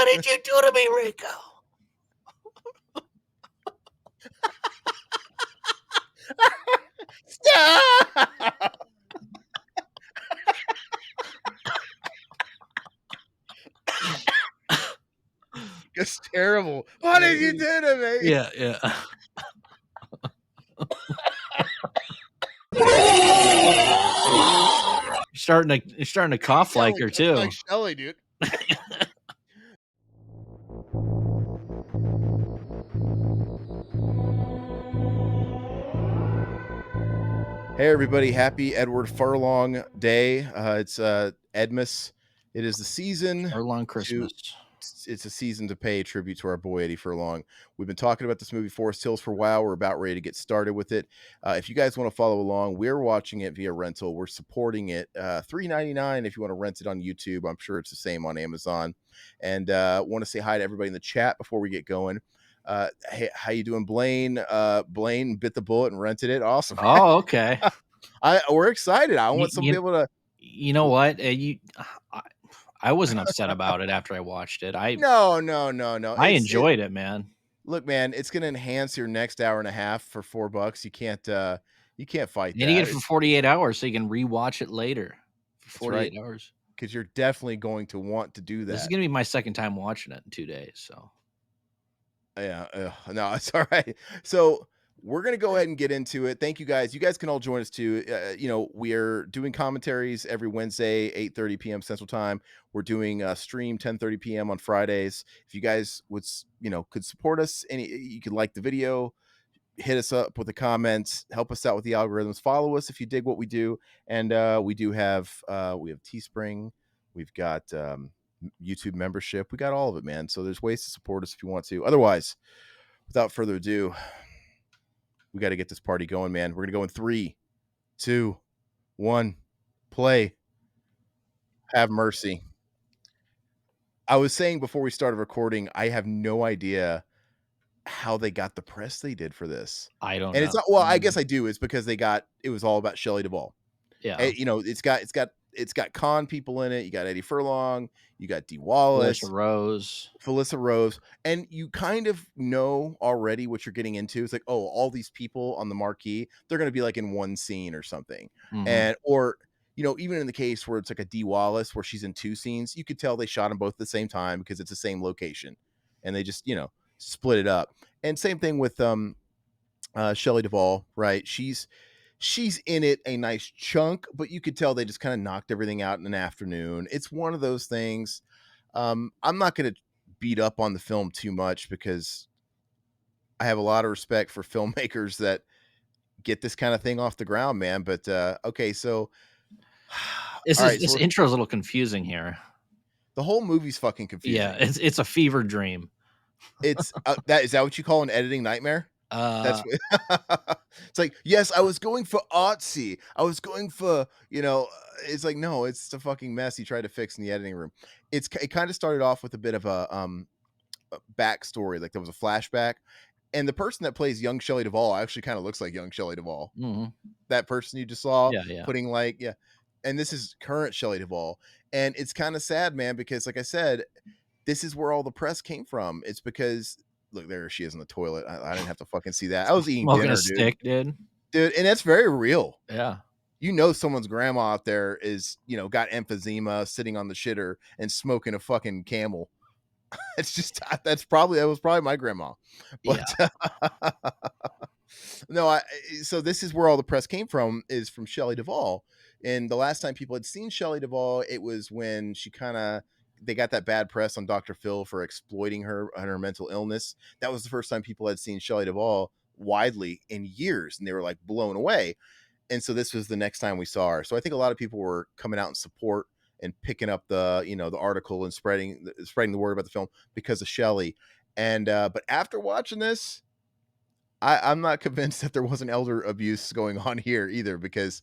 What did you do to me, Rico? Stop! It's terrible. What did you do to me? Yeah, yeah. You're starting to cough like her too. Like Shelley, dude. Hey everybody, happy Edward Furlong Day. It's Edmas. It is the season Furlong Christmas. It's a season to pay tribute to our boy Eddie Furlong. We've been talking about this movie Forest Hills for a while. We're about ready to get started with it. If you guys want to follow along, we're watching it via rental. We're supporting it. $3.99 if you want to rent it on YouTube. I'm sure it's the same on Amazon. And want to say hi to everybody in the chat before we get going. Hey, how you doing, Blaine? Blaine bit the bullet and rented it. Awesome. Oh, okay. We're excited. I want some people to. You know what? I wasn't upset about it after I watched it. No. I enjoyed it, man. Look, man, it's going to enhance your next hour and a half for $4. You can't fight that. And you get it for 48 hours, so you can rewatch it later for 48 hours. Because you're definitely going to want to do that. This is going to be my second time watching it in 2 days. So, yeah, no, it's all right. So we're going to go ahead and get into it. Thank you guys. You guys can all join us too. We are doing commentaries every Wednesday, 8:30 p.m. Central Time. We're doing a stream 10:30 p.m. on Fridays. If you guys would, could support us, you could like the video, hit us up with the comments, help us out with the algorithms, follow us if you dig what we do. And we have Teespring. We've got YouTube membership. We got all of it, man. So there's ways to support us if you want to. Otherwise, without further ado, we got to get this party going, man. We're going to go in 3, 2, 1, play. Have mercy. I was saying before we started recording, I have no idea how they got the press they did for this. I don't know. And it's not, well, I guess I do. It's because it was all about Shelley Duvall. Yeah. It's got con people in it. You got Eddie Furlong, you got Dee Wallace, Felissa Rose, and you kind of know already what you're getting into. It's like, oh, all these people on the marquee, they're going to be like in one scene or something. Mm-hmm. Or even in the case where it's like a Dee Wallace where she's in 2 scenes, you could tell they shot them both at the same time because it's the same location and they just, split it up. And same thing with Shelley Duvall, right? She's in it a nice chunk, but you could tell they just kind of knocked everything out in an afternoon. It's one of those things. I'm not going to beat up on the film too much because I have a lot of respect for filmmakers that get this kind of thing off the ground, man. But okay, so this intro is a little confusing here. The whole movie's fucking confusing. Yeah, it's a fever dream. It's is that what you call an editing nightmare? That's it's like, yes, I was going for artsy. I was going for, it's like, no, it's the fucking mess he tried to fix in the editing room. It kind of started off with a bit of a backstory. Like there was a flashback, and the person that plays young Shelley Duvall actually kind of looks like young Shelley Duvall. Mm-hmm. That person you just saw yeah. putting and this is current Shelley Duvall. And it's kind of sad, man, because like I said, this is where all the press came from. It's because look, there she is in the toilet. I didn't have to fucking see that. I was eating dinner, dude. Dude, and that's very real. Yeah. Someone's grandma out there is, got emphysema, sitting on the shitter and smoking a fucking Camel. It's just that was probably my grandma. But yeah. No, so this is where all the press came from, is from Shelley Duvall. And the last time people had seen Shelley Duvall, it was when they got that bad press on Dr. Phil for exploiting her on her mental illness. That was the first time people had seen Shelley Duvall widely in years, and they were like blown away. And so this was the next time we saw her. So I think a lot of people were coming out in support and picking up the article and spreading the word about the film because of Shelley. And but after watching this, I'm not convinced that there wasn't elder abuse going on here either, because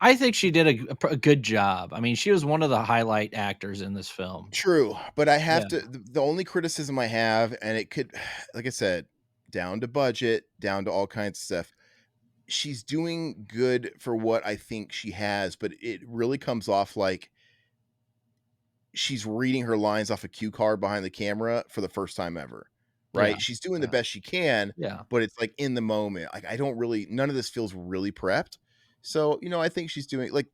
I think she did a good job. I mean, she was one of the highlight actors in this film. True, but I have to. The only criticism I have, and it could, like I said, down to budget, down to all kinds of stuff. She's doing good for what I think she has, but it really comes off like she's reading her lines off a cue card behind the camera for the first time ever, Yeah, right? She's doing the yeah, best she can, yeah. but it's like in the moment. Like I don't really none of this feels really prepped. So, I think she's doing like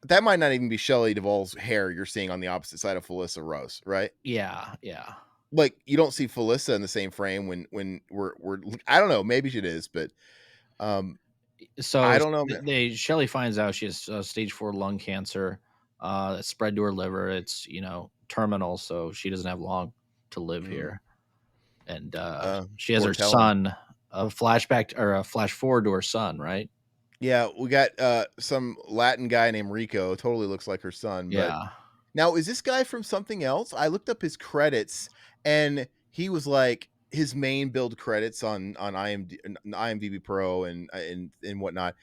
that might not even be Shelley Duvall's hair you're seeing on the opposite side of Felissa Rose, right? Yeah, yeah. Like you don't see Felissa in the same frame when we're I don't know, maybe it is, but um So I don't know, man. they Shelley finds out she has stage 4 lung cancer that spread to her liver. It's, terminal, so she doesn't have long to live Mm, here. And she has her foretelling. son, a flashback or a flash forward to her son, right? Yeah, we got some Latin guy named Rico, totally looks like her son, but Yeah. now is this guy from something else? I looked up his credits and he was like his main build credits on IMDb Pro and whatnot.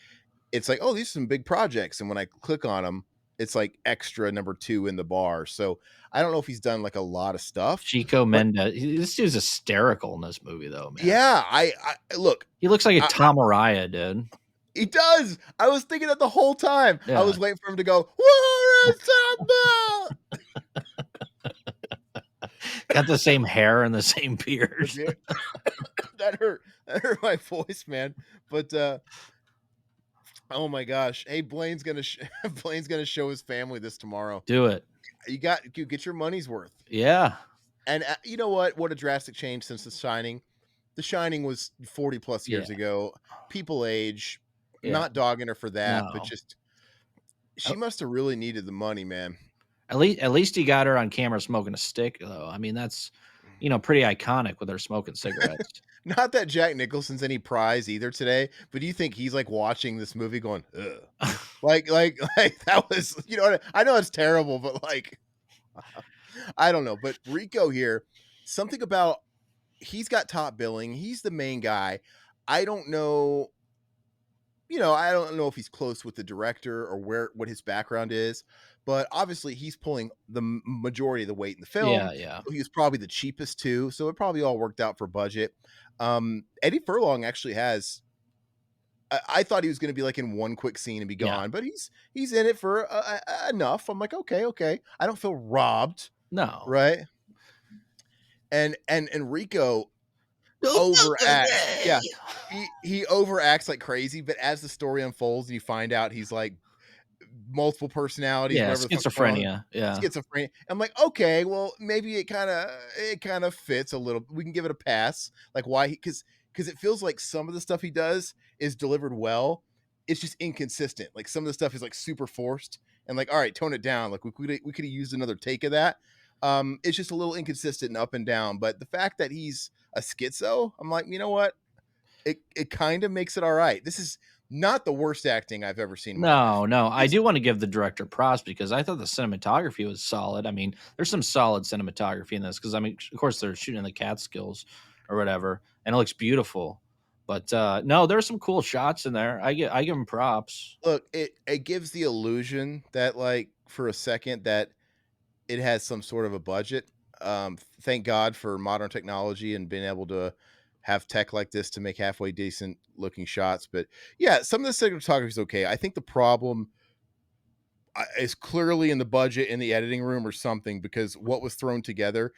It's like, oh, these are some big projects, and when I click on them, it's like extra number 2 in the bar. So I don't know if he's done like a lot of stuff, Chico but Mendez. This dude's hysterical in this movie, though, man. yeah, I look, He looks like a I, Tom Araya, dude. he does. I was thinking that the whole time. I Yeah. was waiting for him to go, "What Got the same hair and the same the beard. beer?" That hurt my voice, man. But oh my gosh, hey, Blaine's gonna Blaine's gonna show his family this tomorrow. Do it. You get your money's worth. Yeah. And you know what? What a drastic change since The Shining. The Shining was 40 plus Yeah. years ago. People age. Yeah. Not dogging her for that, but No. just she must have really needed the money, man. At least he got her on camera smoking a stick, though. I mean, that's, pretty iconic with her smoking cigarettes. Not that Jack Nicholson's any prize either today, but do you think he's like watching this movie going, ugh? Like that was, I know it's terrible, but like, I don't know. But Rico here, something about he's got top billing. He's the main guy. I don't know, I don't know if he's close with the director or what his background is, but obviously he's pulling the majority of the weight in the film. Yeah, yeah, So he was probably the cheapest too, so it probably all worked out for budget. Eddie Furlong actually has. I thought he was going to be like in one quick scene and be yeah. gone, but he's in it for enough. I'm like, okay, okay. I don't feel robbed, No. right? And Rico No fucking overacts. way. Yeah, he overacts like crazy, but as the story unfolds, you find out he's like multiple personalities, Yeah, whatever the fuck's going on. schizophrenia. Yeah. Schizophrenia. I'm like, okay, well, maybe it kind of fits a little. We can give it a pass. Like why because it feels like some of the stuff he does is delivered well. It's just inconsistent. Like some of the stuff is like super forced and like, all right, tone it down. Like we could have used another take of that. It's just a little inconsistent and up and down. But the fact that he's a schizo, I'm like, you know what? It kind of makes it all right. This is not the worst acting I've ever seen in my life. No, no. I It's do want to give the director props because I thought the cinematography was solid. I mean, there's some solid cinematography in this because I mean, of course, they're shooting in the Catskills or whatever, and it looks beautiful. But no, there's some cool shots in there. I give them props. look, it gives the illusion that like for a second that it has some sort of a budget. Thank God for modern technology and being able to have tech like this to make halfway decent looking shots. But yeah, some of the cinematography is okay. I think the problem is clearly in the budget in the editing room or something because what was thrown together.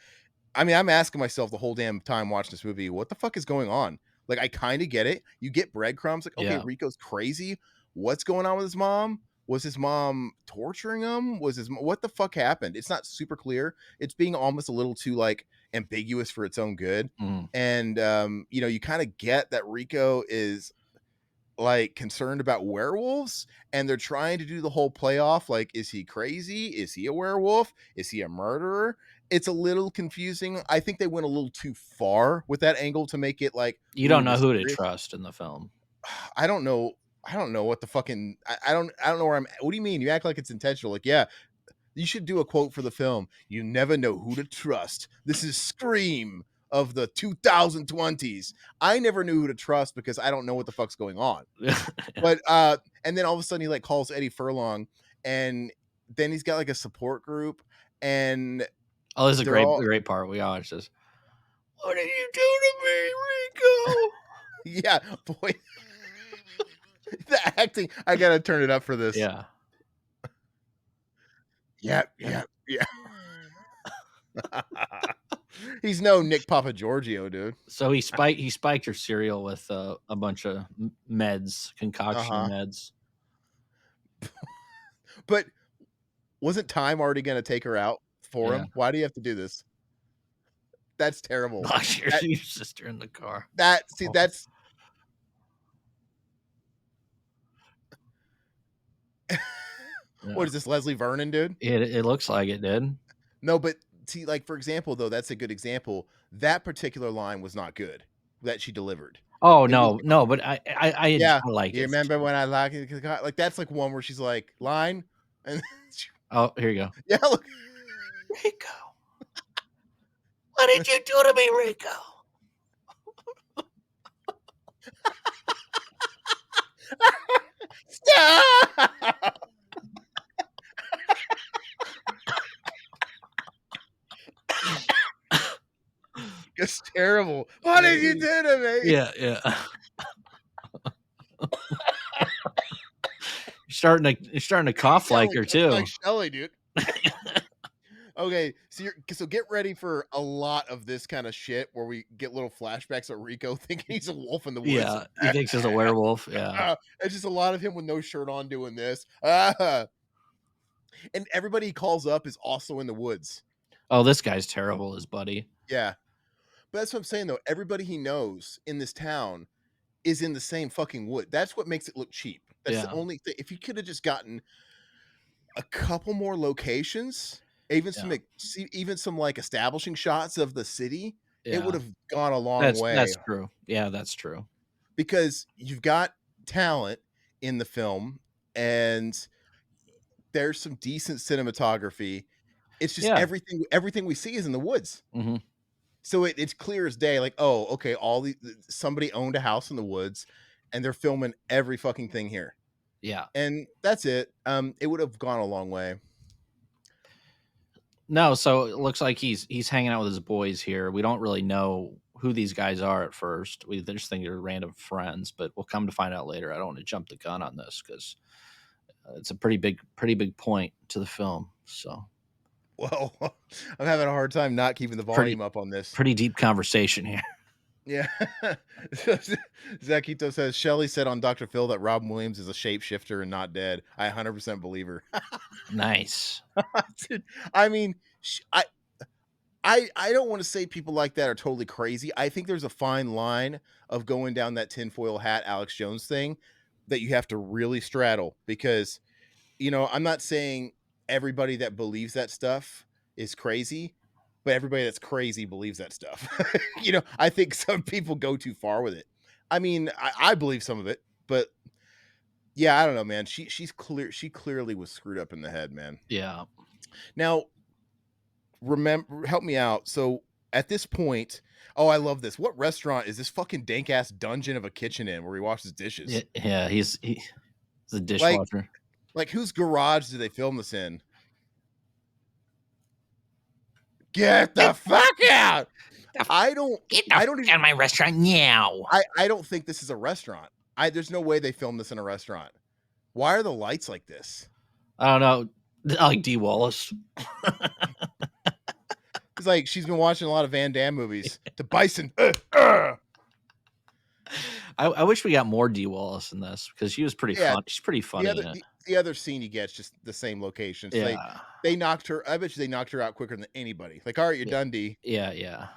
I mean, I'm asking myself the whole damn time watching this movie, what the fuck is going on? Like, I kind of get it. You get breadcrumbs, like, okay, Yeah. Rico's crazy. What's going on with his mom? Was his mom torturing him? What the fuck happened? It's not super clear. It's being almost a little too like ambiguous for its own good. Mm. And you kind of get that Rico is like concerned about werewolves and they're trying to do the whole playoff like is he crazy, is he a werewolf, is he a murderer? It's a little confusing. I think they went a little too far with that angle to make it like, You ooh, don't know this who to serious. trust in the film. I don't know what the fucking I don't know where I'm. What do you mean you act like it's intentional? Like, yeah, you should do a quote for the film. You never know who to trust. This is Scream of the 2020s. I never knew who to trust because I don't know what the fuck's going on. But and then all of a sudden he like calls Eddie Furlong, and then he's got like a support group, and Oh, this is a they're great, all great part. We always just, what did you do to me, Rico? yeah, boy. The acting, I gotta turn it up for this. Yeah. Yeah, yeah. Yeah. He's no Nick Papagiorgio, dude. So he spiked her cereal with a bunch of meds, concoction Uh-huh. meds. But wasn't time already gonna take her out for Yeah. him? Why do you have to do this? That's terrible. Lock your That your sister in the car. see, Oh, that's what yeah. is this, Leslie Vernon, dude? It looks like it did. No, but see, like, for example, though, that's a good example. That particular line was not good that she delivered. Oh, It was no, no, but yeah, I like "You it. remember when I like it?" Like, that's, like, one where she's like, "Line?" And she Oh, here you go. yeah, look. Rico, what did you do to me, Rico? Stop! It's terrible. "What did you do to me?" Yeah, yeah. You're starting to You cough like her sound like too. Shelley, dude. Okay, so get ready for a lot of this kinda shit where we get little flashbacks of Rico thinking he's a wolf in the woods. Yeah, he thinks he's a werewolf, yeah. It's just a lot of him with no shirt on doing this. And everybody he calls up is also in the woods. Oh, this guy's terrible, his buddy. Yeah. But that's what I'm saying, though. Everybody he knows in this town is in the same fucking wood. That's what makes it look cheap. That's the Yeah, only thing. If you could have just gotten a couple more locations, even yeah, even some like establishing shots of the city, it would yeah. have gone a long way That's true. Yeah, that's true. because you've got talent in the film and there's some decent cinematography. It's just Yeah, everything we see is in the woods. mhm, So it's clear as day, like, oh, okay, somebody owned a house in the woods and they're filming every fucking thing here. yeah. And that's it. It would have gone a long way. No, so it looks like he's hanging out with his boys here. We don't really know who these guys are at first. We just think they're random friends, but we'll come to find out later. I don't want to jump the gun on this because it's a pretty big point to the film. So Well, I'm having a hard time not keeping the pretty volume up on this. pretty deep conversation here. Yeah. Zakito says Shelley said on Dr. Phil that Robin Williams is a shapeshifter and not dead. I 100% believe her. Nice. Dude, I mean, I don't want to say people like that are totally crazy. I think there's a fine line of going down that tinfoil hat Alex Jones thing that you have to really straddle because I'm not saying everybody that believes that stuff is crazy, but everybody that's crazy believes that stuff. I think some people go too far with it. I mean, I believe some of it, but yeah, I don't know, man. She clearly was screwed up in the head, man. Yeah. Now, remember, help me out. So at this point, oh, I love this. What restaurant is this fucking dank ass dungeon of a kitchen in where he washes Yeah, dishes? yeah, he's a Like, dishwasher. whose garage did they film this in? Get the fuck out! The I don't Get the I f don't out even of my restaurant now. I don't think this is a restaurant. There's no way they filmed this in a restaurant. Why are the lights like this? I don't know. I like D. Wallace. It's like she's been watching a lot of Van Damme movies. To Bison. I wish we got more D. Wallace in this because she was pretty Yeah, fun. She's pretty the funny other in it. the other scene you get is just the same location. So Yeah. they knocked her. I bet you they knocked her out quicker than anybody. Like, all right, you're Yeah. done, D. Yeah, yeah.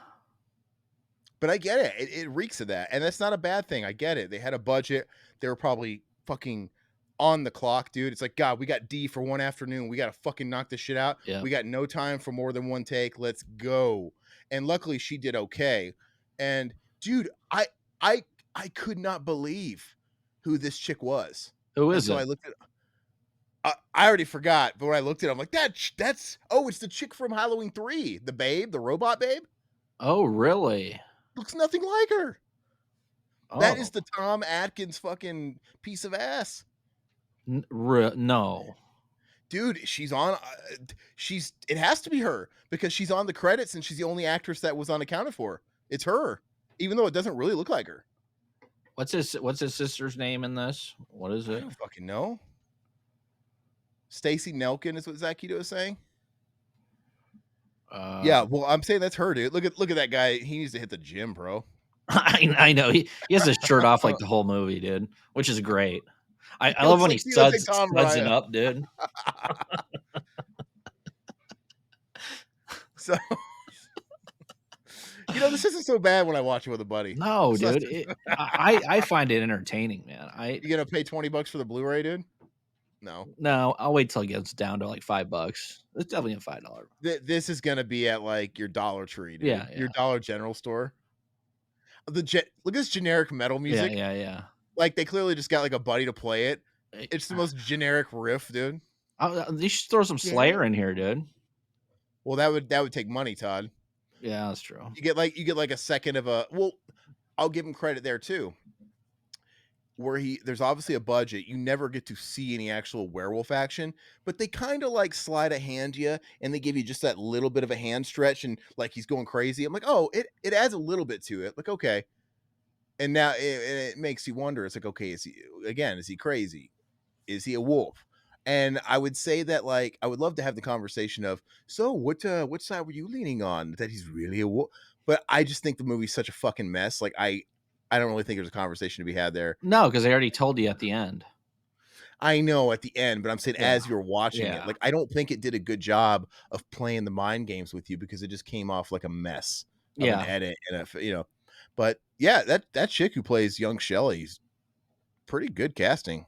But I get it. It reeks of that. And that's not a bad thing. I get it. They had a budget. They were probably fucking on the clock, dude. It's like, God, we got D for one afternoon. We got to fucking knock this shit out. Yeah. We got no time for more than one take. Let's go. And luckily she did okay. And dude, I could not believe who this chick was Who is until it? I looked at I already forgot, but when I looked at it, I'm like, that's it's the chick from Halloween 3, the babe, the robot babe. Oh, really? Looks nothing like her. That is Oh, the Tom Atkins fucking piece of ass. no. Dude, it has to be her because she's on the credits and she's the only actress that was unaccounted for. It's her, even though it doesn't really look like her. What's his sister's name in this? What is I it? don't fucking know. Stacy Nelkin is what Zakito is saying. Yeah, Um, well, I'm saying that's her, dude. Look at that guy. He needs to hit the gym, bro. I know he has his shirt off like the whole movie, dude, which is great. I love when He looks like he's Tom sudsing Ryan. up, dude. So, this isn't so bad when I watch it with a buddy. No, It's not. dude, I find it entertaining, man. You gonna pay $20 for the Blu-ray, dude? No. No, I'll wait till it gets down to like $5. It's definitely a $5. This is gonna be at like your Dollar Tree, dude. Yeah, Your yeah. Dollar General store. Look at this generic metal Yeah, music. yeah, yeah. Like they clearly just got like a buddy to play it. Eh, It's the most generic riff, dude. they should throw some Yeah. Slayer in here, dude. Well, that would take money, Todd. Yeah, that's true. You get like a second of a well, I'll give him credit there too. Where there's obviously a budget. You never get to see any actual werewolf action, but they kind of like slide a hand you and they give you just that little bit of a hand stretch and like he's going crazy. I'm like, oh, it adds a little bit to it. Like, okay. And now it makes you wonder. It's like, okay, is he crazy? Is he a wolf? And I would say that like I would love to have the conversation of so what side were you leaning on that he's really a wolf? But I just think the movie's such a fucking mess. Like I don't really think there's a conversation to be had there. No, because they already told you at the end. I know at the end, but I'm saying Yeah, as you're watching it, yeah, like I don't think it did a good job of playing the mind games with you because it just came off like a mess of an yeah. edit and But yeah, that chick who plays young Shelley's pretty good casting.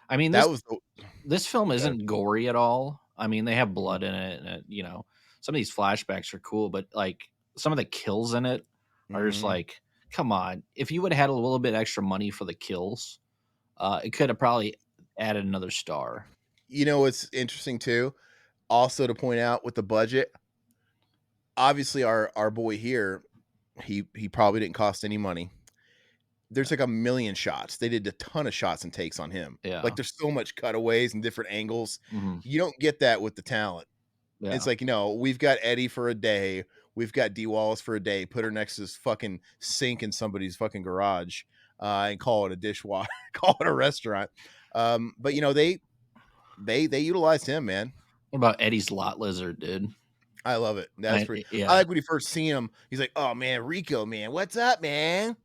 I mean, That was the this film uh, isn't gory at all. I mean, they have blood in it, and some of these flashbacks are cool, but like some of the kills in it are just mhm. like, come on. If you would have had a little bit extra money for the kills, it could have probably added another star. What's interesting too, also to point out with the budget, obviously our boy here, he probably didn't cost any money. There's like a million shots. They did a ton of shots and takes on him. Like Yeah. there's so much cutaways and different angles. Hmm. You don't get that with the talent. It's Yeah. like, we've got Eddie for a day. We've got D Wallace for a day. Put her next to this fucking sink in somebody's fucking garage, and call it a dishwasher, call it a restaurant. But they utilized him, man. What about Eddie's lot lizard, dude? I love it. That's pretty. I Yeah. like when you first see him. He's like, "Oh man, Rico, man, what's up, man?"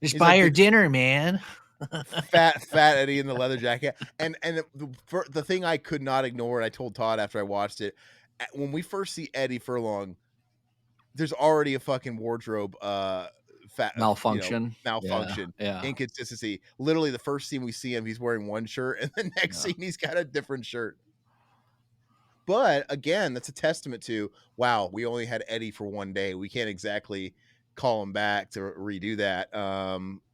Just He's buy like her big dinner, man. fat Eddie in the leather jacket. And the thing I could not ignore, and I told Todd after I watched it, when we first see Eddie Furlong, there's already a fucking wardrobe Malfunction. Yeah. malfunction, Yeah. inconsistency. Literally the first scene we see him, he's wearing one shirt, and the next Yeah. scene he's got a different shirt. But again, that's a testament to wow, we only had Eddie for one day. We can't exactly call him back to redo that.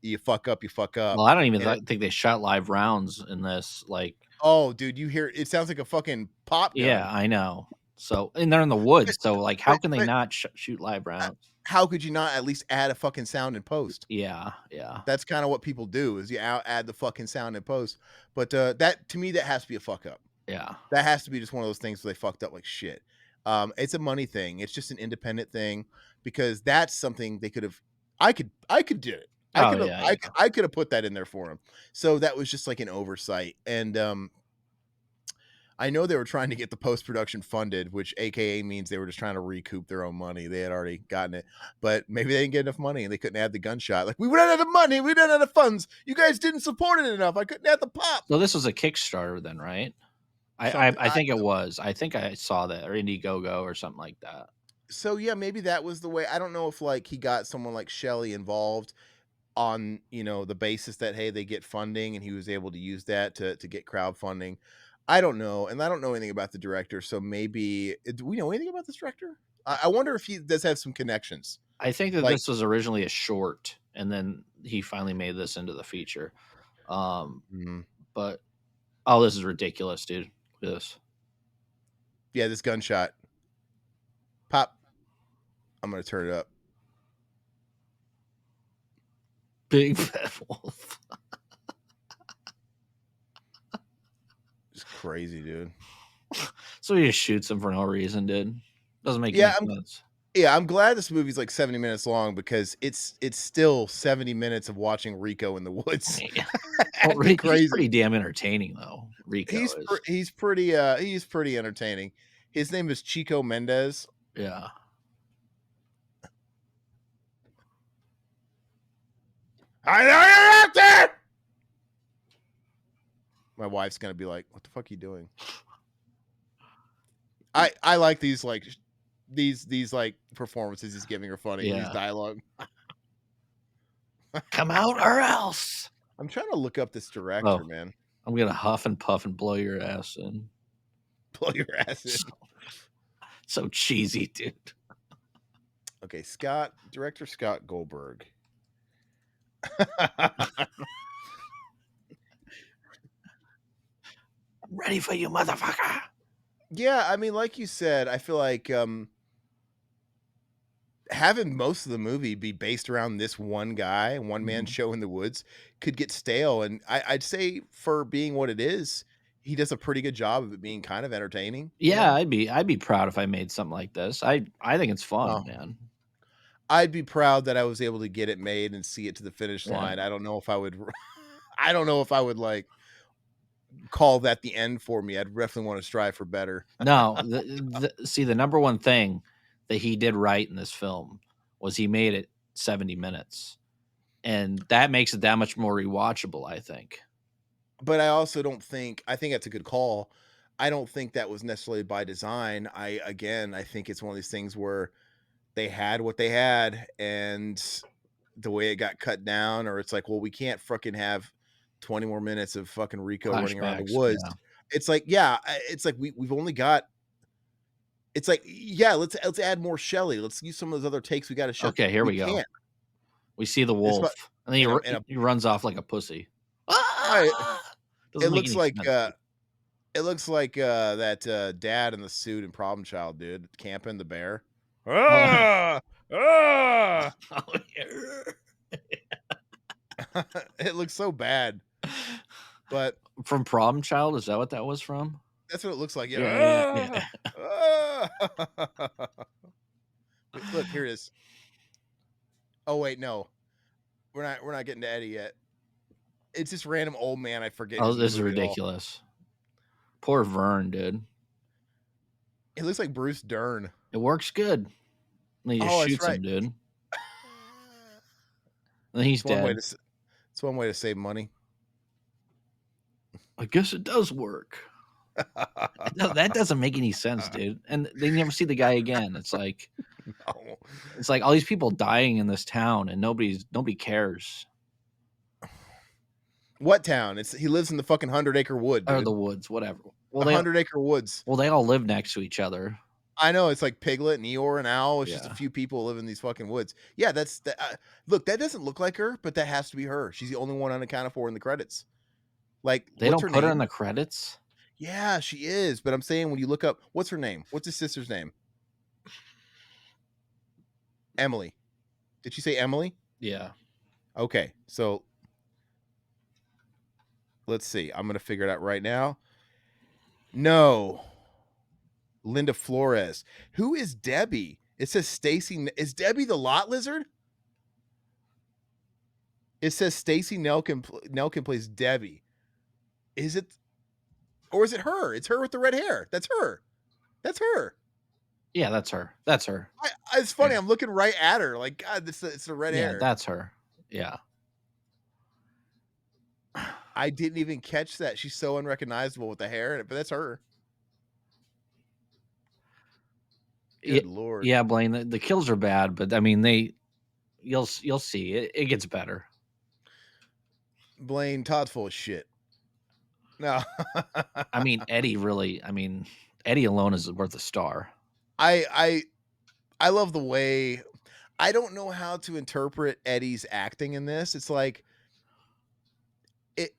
You fuck up, you fuck Well, up. I don't even And think they shot live rounds in this. Like, oh, dude, you hear it sounds like a fucking pop yeah, gun. I know. So, and they're in the But woods. So, like, how but can they but not shoot live uh, rounds? how could you not at least add a fucking sound in post? Yeah. Yeah. That's kind of what people do is you add the fucking sound in post. But that to me that has to be a fuck up. Yeah. That has to be just one of those things where they fucked up like shit. It's a money thing. It's just an independent thing because that's something they could have. I could do it. I Oh, could have. yeah. I Yeah. I could have put that in there for him. So that was just like an oversight. And I know they were trying to get the post production funded, which AKA means they were just trying to recoup their own money. They had already gotten it, but maybe they didn't get enough money and they couldn't add the gunshot. Like we ran out of money, we ran out of funds. You guys didn't support it enough. I couldn't add the pop. So, this was a Kickstarter then, right? Something. I think it was. I think I saw that, or Indiegogo or something like that. So yeah, maybe that was the way. I don't know if like he got someone like Shelley involved on the basis that hey they get funding and he was able to use that to get crowdfunding. I don't know, and I don't know anything about the director. So maybe do we know anything about this director? I wonder if he does have some connections. I think that Like, this was originally a short, and then he finally made this into the feature. Um, mm, but oh, this is ridiculous, dude. Look at this. yeah, this gunshot pop. I'm gonna turn it up. Big bad wolf. It's crazy, dude. So he just shoots him for no reason, dude. Doesn't make any Yeah, sense. I'm glad this movie's like 70 minutes long because it's still 70 minutes of watching Rico in the woods Yeah. Well, acting He's crazy. pretty damn entertaining, though. Rico is. He's pretty entertaining. His name is Chico Mendez. Yeah. I know you're out there. My wife's gonna be like, "What the fuck are you doing?" I like these like these like performances he's giving are funny. These Yeah. dialogue. Come out or else. I'm trying to look up this director, Oh, man. I'm gonna huff and puff and blow your ass in. Blow your ass in. So cheesy, dude. Okay, director Scott Goldberg. I'm ready for you, motherfucker. Yeah, I mean, like you said, I feel like having most of the movie be based around this one guy, one man Mhm. show in the woods could get stale. And I'd say for being what it is, he does a pretty good job of it being kind of entertaining, you Yeah, know? I'd be proud if I made something like this. I think it's fun, Well, man. I'd be proud that I was able to get it made and see it to the finish Yeah. line. I don't know if I would I don't know if I would like call that the end for me. I'd definitely want to strive for better. No, see, the number one thing that he did right in this film was he made it 70 minutes, and that makes it that much more rewatchable, I think. But I also don't think I think that's a good call. I don't think that was necessarily by design. I think it's one of these things where they had what they had and the way it got cut down, or it's like, well, we can't fucking have 20 more minutes of fucking Rico running around the Flashbacks, woods. yeah. It's like, yeah, it's like we've only got it's like, yeah, let's add more Shelley. Let's use some of those other takes we got to shut. Okay, here We we go. can't. We see the It's about wolf, and then in a he runs off like a pussy. I, Ah! it Doesn't make looks any like sense, dude. that dad in the suit in Problem Child, dude, camping the bear. Oh, Ah! Ah! oh, yeah. It looks so bad, but From Problem Child, is that what that was from? that's what it looks like. Yeah, yeah, yeah. Yeah. Ah! Ah! Wait, look, here it is. Oh wait, no. We're not getting to Eddie yet. It's this random old man. I forget Oh, who's in the this is movie at all. ridiculous. Poor Vern, dude. It looks like Bruce Dern. It works good. And he just Oh, that's shoots right. him, dude. And then he's It's one way dead. to it's one way to save money. I guess it does work. That doesn't make any sense, dude. And they never see the guy again. No. It's like all these people dying in this town, and nobody cares. What town? It's he lives in the fucking 100-acre wood, Or dude. the woods, whatever. The 100-acre woods. They all live next to each other. I know it's like Piglet and Eeyore and Owl. It's just a Yeah, few people live in these fucking woods. Yeah, that's the, look. That doesn't look like her, but that has to be her. She's the only one unaccounted for in the credits. Like, they what's don't her put her in name? the credits. Yeah, she is. But I'm saying when you look up, what's her name? What's his sister's name? Emily. Did she say Emily? Yeah, Okay, so let's see. I'm gonna figure it out right now. No, Linda Flores. Who is Debbie? It says Stacy. Is Debbie the lot lizard? It says Stacy Nelkin plays Debbie. Is it, or is it her? It's her with the red hair. That's her. That's her. yeah, that's her. That's her. It's funny. I'm looking right at her. Like, God, it's the red Yeah, hair. that's her. Yeah. I didn't even catch that. She's so unrecognizable with the hair, but that's her. Yeah, Good Lord. yeah, Blaine. The kills are bad, but I mean, you'll see it gets better. Blaine, Todd's full of shit. No. I mean, Eddie alone is worth a star. I I love the way I don't know how to interpret Eddie's acting in this. It's like it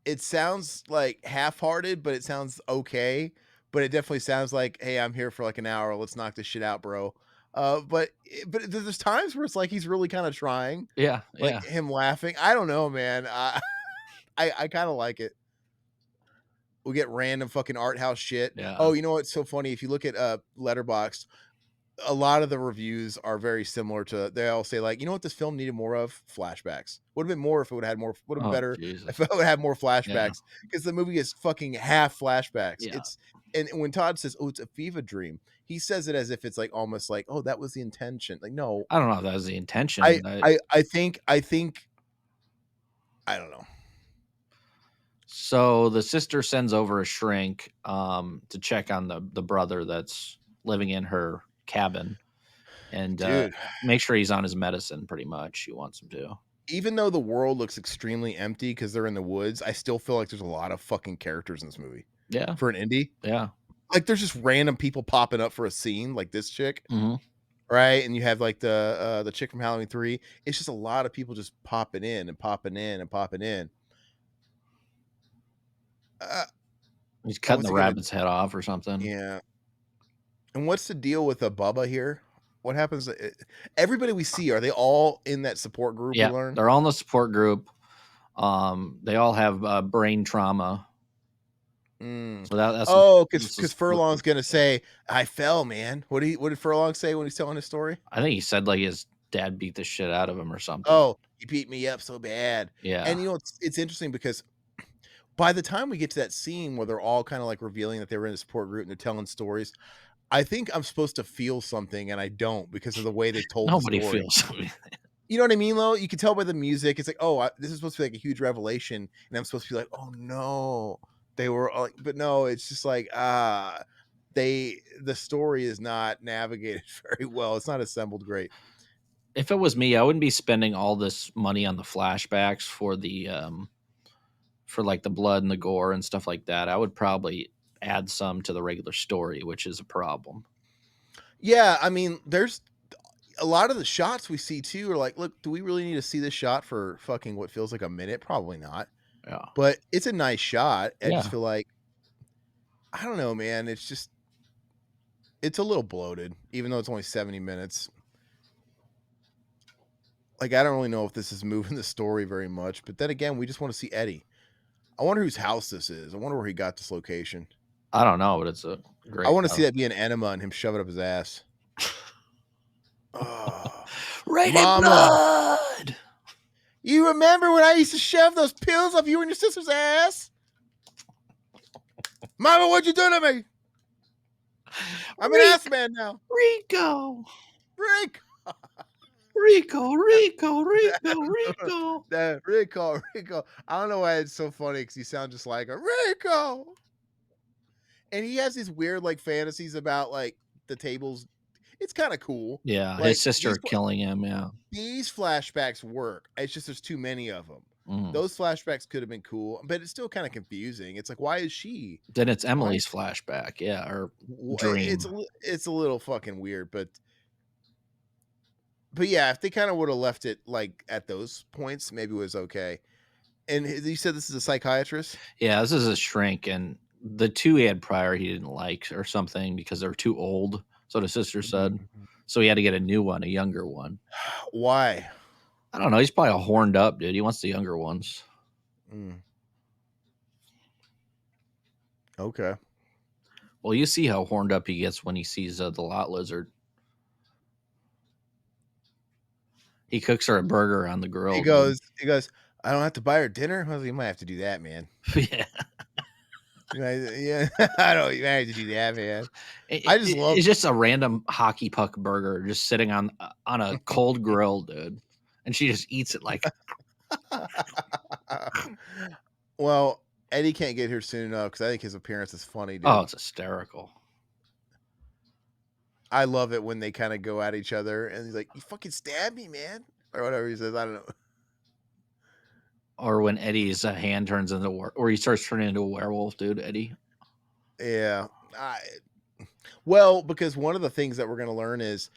it sounds like half-hearted, but it sounds okay. But it definitely sounds like, hey, I'm here for like an hour. Let's knock this shit out, bro. But there's times where it's like he's really kind of trying, Yeah, like yeah, him laughing. I don't know, man. I kind of like it. We get random fucking art house shit. yeah. Oh, you know what's so funny? If you look at Letterboxd, a lot of the reviews are very similar to they all say, like, "You know what this film needed more of? Flashbacks. Would have been more if it would have had more would have been Oh, better if Jesus. it would have more Yeah. flashbacks because the movie is fucking half flashbacks. Yeah. It's and when Todd says, "Oh, it's a fever dream," he says it as if it's, like, almost like, "Oh, that was the intention." Like, no. I don't know if that was the intention. I don't know. So the sister sends over a shrink to check on the brother that's living in her cabin and Dude, make sure he's on his medicine pretty much. She wants him to. even though the world looks extremely empty because 'cause they're in the woods, I still feel like there's a lot of fucking characters in this movie Yeah. for an indie. Yeah. Like, there's just random people popping up for a scene, like this chick, Hmm. right? And you have, like, the chick from Halloween 3. It's just a lot of people just popping in and popping in and popping in. Uh, He's cutting what's the he gonna rabbit's head off or something. Yeah. And what's the deal with, Bubba here? What happens everybody we see, are they all in that support group we Yeah. learn? They're all in the support group. They all have brain trauma. Mm. So that's Oh, that's the because support Furlong's group. gonna say, "I fell, man." What did Furlong say when he's telling his story? I think he said like his dad beat the shit out of him or something. "Oh, he beat me up so bad." Yeah. And, it's interesting because by the time we get to that scene where they're all kinda, like, revealing that they were in a support group and they're telling stories, I think I'm supposed to feel something, and I don't because of the way they've told the Nobody story. feels. You know what I mean, though? You can tell by the music. It's like, "Oh, this is supposed to be, like, a huge revelation," and I'm supposed to be like, "Oh, no." They were all like but no, it's just like, the story is not navigated very well. It's not assembled great. If it was me, I wouldn't be spending all this money on the flashbacks for like the blood and the gore and stuff like that. I would probably add some to the regular story, which is a problem. Yeah, I mean, there's a lot of the shots we see too are like, "Look, do we really need to see this shot for fucking what feels like a minute?" Probably not, Yeah. but it's a nice shot. I just Yeah. feel like I don't know, man. It's a little bloated, even though it's only 70 minutes. Like, I don't really know if this is moving the story very much, but then again, we just want to see Eddie. I wonder whose house this is. I wonder where he got this location. I don't know, but it's a I great want to see house. that be an enema and him shove it up his ass. Oh, Rated mama, blood. you remember when I used to shove those pills up you and your sister's ass? Mama, what'd you do to me? I'm an ass Rico, man now. Rico, Rick. Rico, Rico, Rico, Rico. Rico, Rico. I don't know why it's so funny because he sounds just like a Rico. And he has these weird like fantasies about like the tables. It's kind of cool. Yeah, his Like sister killing him. Yeah. these flashbacks work. It's just there's too many of them. Mm. Those flashbacks could have been cool, but it's still kind of confusing. It's like, why is she? Then it's Why? Emily's flashback. Yeah, or It's dream. it's a little fucking weird, but yeah, if they kind of would have left it like at those points, maybe it was okay. And you said this is a psychiatrist. Yeah, this is a shrink, and the two he had prior he didn't like or something because they were too old. So the sister said. Mhm. So he had to get a new one, a younger one. Why? I don't know. He's probably all horned up, dude. He wants the younger ones. Mm, okay. Well, you see how horned up he gets when he sees the lot lizard. He cooks her a burger on the He grill, dude. goes. He goes. I don't have to buy her dinner. Well, you might have to do that, man. Yeah, Yeah, I don't. You might have to do that, man. it, I just love. it's just a random hockey puck burger just sitting on a cold grill, dude, and she just eats it like, Well, Eddie can't get here soon enough because I think his appearance is funny, oh, dude. it's hysterical. I love it when they kind of go at each other, and he's like, "You fucking stabbed me, man," or whatever he says. I don't know. Or when Eddie's hand turns into or he starts turning into a werewolf, dude. Eddie. Yeah. I, well, because one of the things that we're gonna learn is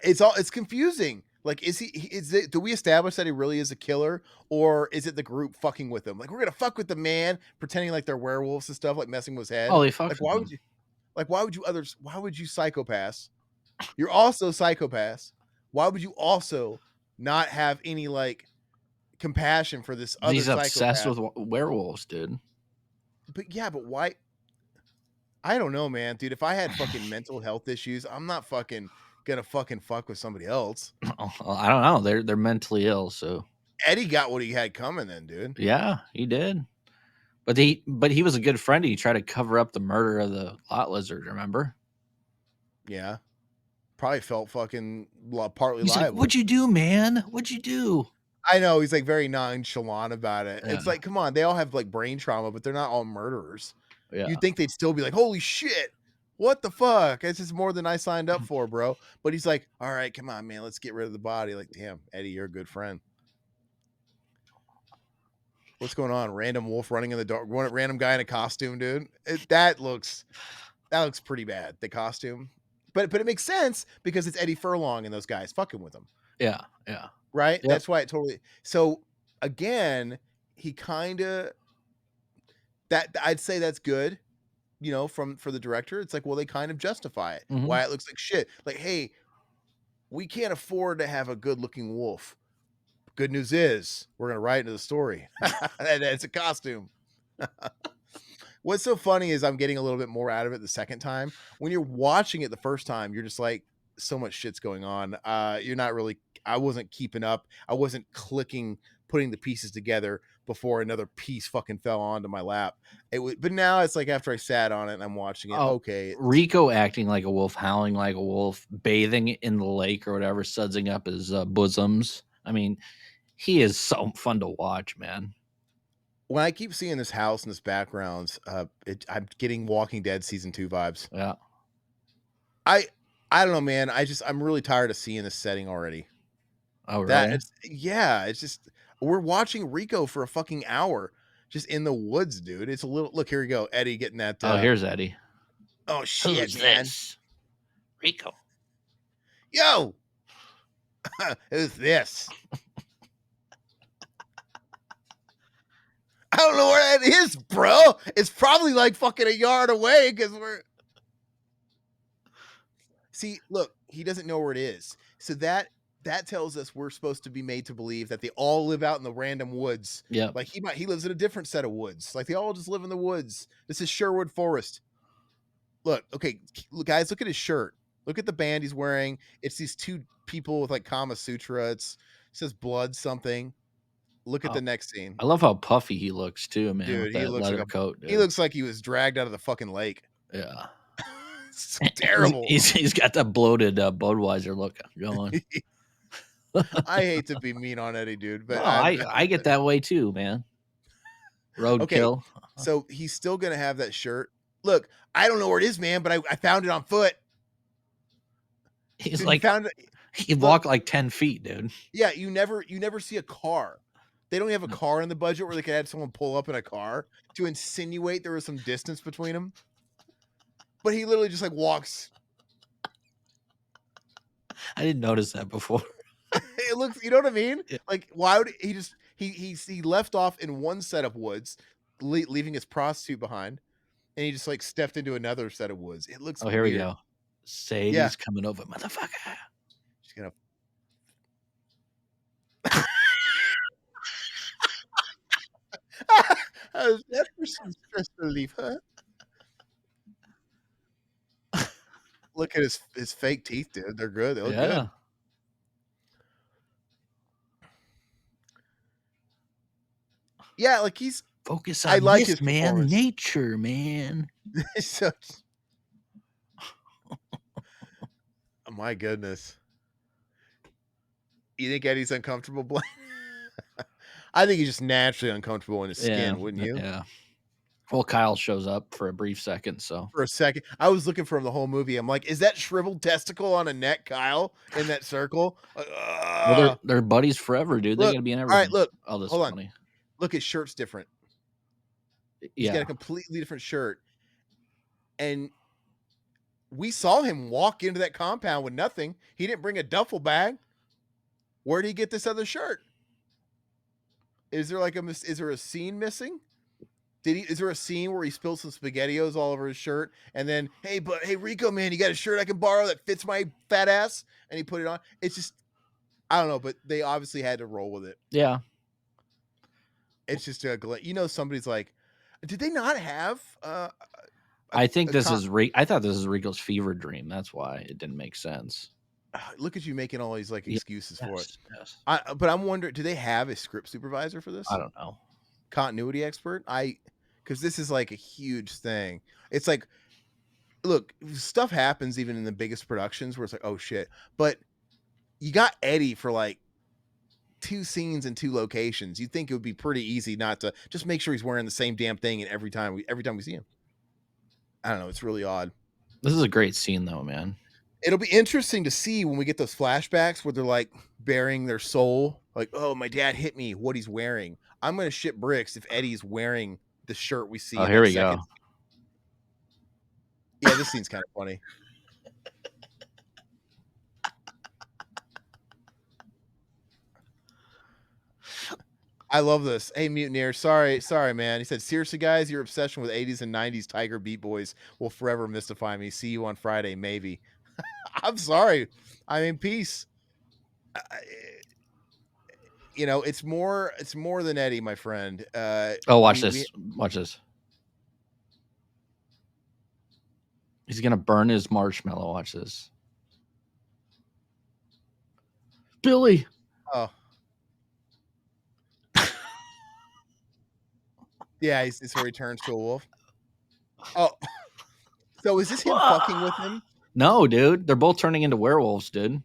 it's confusing. Like, do we establish that he really is a killer, or is it the group fucking with him? Like, we're gonna fuck with the man, pretending like they're werewolves and stuff, like messing with his head. Oh, he Like, fucks with why would him. you? Like, why would you psychopaths? You're also psychopaths. Why would you also not have any like compassion for this other He's obsessed psychopath? with werewolves, dude. But yeah, but why? I don't know, man, dude. If I had fucking mental health issues, I'm not fucking gonna fucking fuck with somebody else. I don't know. They're mentally ill, so Eddie got what he had coming then, dude. yeah, he did. But he was a good friend. He tried to cover up the murder of the lot lizard. Remember? Yeah. Probably felt fucking partly He's like, liable. "What'd you do, man? What'd you do?" I know he's like very nonchalant about it. Yeah, It's like, come on, they all have like brain trauma, but they're not all murderers. yeah. You'd think they'd still be like, holy shit, what the fuck? This is more than I signed up for, bro. But he's like, all right, come on, man, let's get rid of the body. Like, damn, Eddie, you're a good friend. What's going on? Random wolf running in the dark. Random guy in a costume, dude. That looks pretty bad. The costume, but it makes sense because it's Eddie Furlong and those guys fucking with him. Yeah, yeah. Right? Yep. That's why it totally so again, he kinda that I'd say that's good, for the director. It's like, well, they kind of justify it. Mhm. Why it looks like shit. Like, hey, we can't afford to have a good-looking wolf. Good news is we're gonna write into the story. And it's a costume. What's so funny is I'm getting a little bit more out of it the second time. When you're watching it the first time, you're just like, so much shit's going on. You're not really. I wasn't keeping up. I wasn't putting the pieces together before another piece fucking fell onto my lap. But now it's like after I sat on it and I'm watching it. Oh, Okay, Rico acting like a wolf, howling like a wolf, bathing in the lake or whatever, sudsing up his bosoms. I mean, he is so fun to watch, man. when I keep seeing this house and this backgrounds, I'm getting Walking Dead season 2 vibes. Yeah. I I don't know, man. I'm really tired of seeing this setting already. Oh, really? It's just we're watching Rico for a fucking hour just in the woods, dude. It's a little look, here we go. Eddie getting that Oh, here's Eddie. oh shit, Who's man. this? Rico. Yo, who's this? I don't know where that is, bro. It's probably like fucking a yard away because we're see, look, he doesn't know where it is. So that tells us we're supposed to be made to believe that they all live out in the random woods. Yep. Like he lives in a different set of woods. Like they all just live in the woods. This is Sherwood Forest. Look, okay, guys, look at his shirt. Look at the band he's wearing. It's these two people with like Kama Sutra. It says blood something. Look at Oh, the next scene. I love how puffy he looks too, man, with Dude, that leather coat, he dude. looks like he was dragged out of the fucking lake. Yeah. It's He's terrible. he's he's got that bloated Budweiser look going. I hate to be mean on Eddie, dude, No, but I get that way too, man. okay. Roadkill. So he's still gonna have that shirt. Look, I don't know where it is, man, but I found it on foot. He's Dude, he like found it. he Look, walked like 10 feet, dude. yeah, you never see a car. They don't have a car in the budget where they could have someone pull up in a car to insinuate there was some distance between them. But he literally just like walks. I didn't notice that before. It looks, you know what I mean? Yeah. Like, why would he just he left off in one set of woods, leaving his prostitute behind, and he just like stepped into another set of woods. It looks Oh, here we weird. go. Yeah, Sadie's coming over, motherfucker. she's gonna. That person's supposed to leave her. Look at his fake teeth, dude. They're good. They look Yeah. good. Yeah, like he's. Focus I on like this, his man. performance. Nature, man. So, oh my goodness. You think Eddie's uncomfortable, Blaine? I think he's just naturally uncomfortable in his Yeah. skin, wouldn't you? Yeah. Well, Kyle shows up for a brief second, so For a second, I was looking for him the whole movie. I'm like, is that shriveled testicle on a neck, Kyle, in that circle? Like, well, they're buddies forever, dude. They look. gotta be in All right, everything. look. Oh, this is Hold on. funny. Look, his shirt's different. He's got Yeah. a completely different shirt. And we saw him walk into that compound with nothing. He didn't bring a duffel bag. Where did he get this other shirt? Is there like is there a scene missing? Is there a scene where he spilled some spaghettios all over his shirt and then, hey Rico, man, you got a shirt I can borrow that fits my fat ass? And he put it on. It's just, I don't know, but they obviously had to roll with it. Yeah. It's just somebody's like, did they not have I think a this is I thought this is Rico's fever dream. That's why it didn't make sense. Look at you making all these like Yeah. excuses for it. Yes. Yes. But I'm wondering, do they have a script supervisor for I this? don't know. Continuity expert? Because this is like a huge thing. It's like, look, stuff happens even in the biggest productions where it's like, oh shit. But you got Eddie for like 2 scenes in 2 locations. You'd think it would be pretty easy not to just make sure he's wearing the same damn thing, and every time we see him. I don't know. It's really odd. This is a great scene, though, man. It'll be interesting to see when we get those flashbacks where they're like burying their soul. Like, oh, my dad hit me. What he's wearing. I'm gonna ship bricks if Eddie's wearing the shirt we see Oh, in here that we second. go. Yeah, this scene's kind of funny. I love this. Hey, Mutineer. Sorry, man. He said, seriously, guys, your obsession with 80s and 90s Tiger Beat Boys will forever mystify me. See you on Friday, maybe. I'm sorry. I mean, peace. It's more than Eddie, my friend. Oh, watch We this. Watch this. He's gonna burn his marshmallow. Watch this. Billy. oh yeah, it's where he turns to a wolf. Oh, so is this him fucking with him? No, dude. They're both turning into werewolves, dude.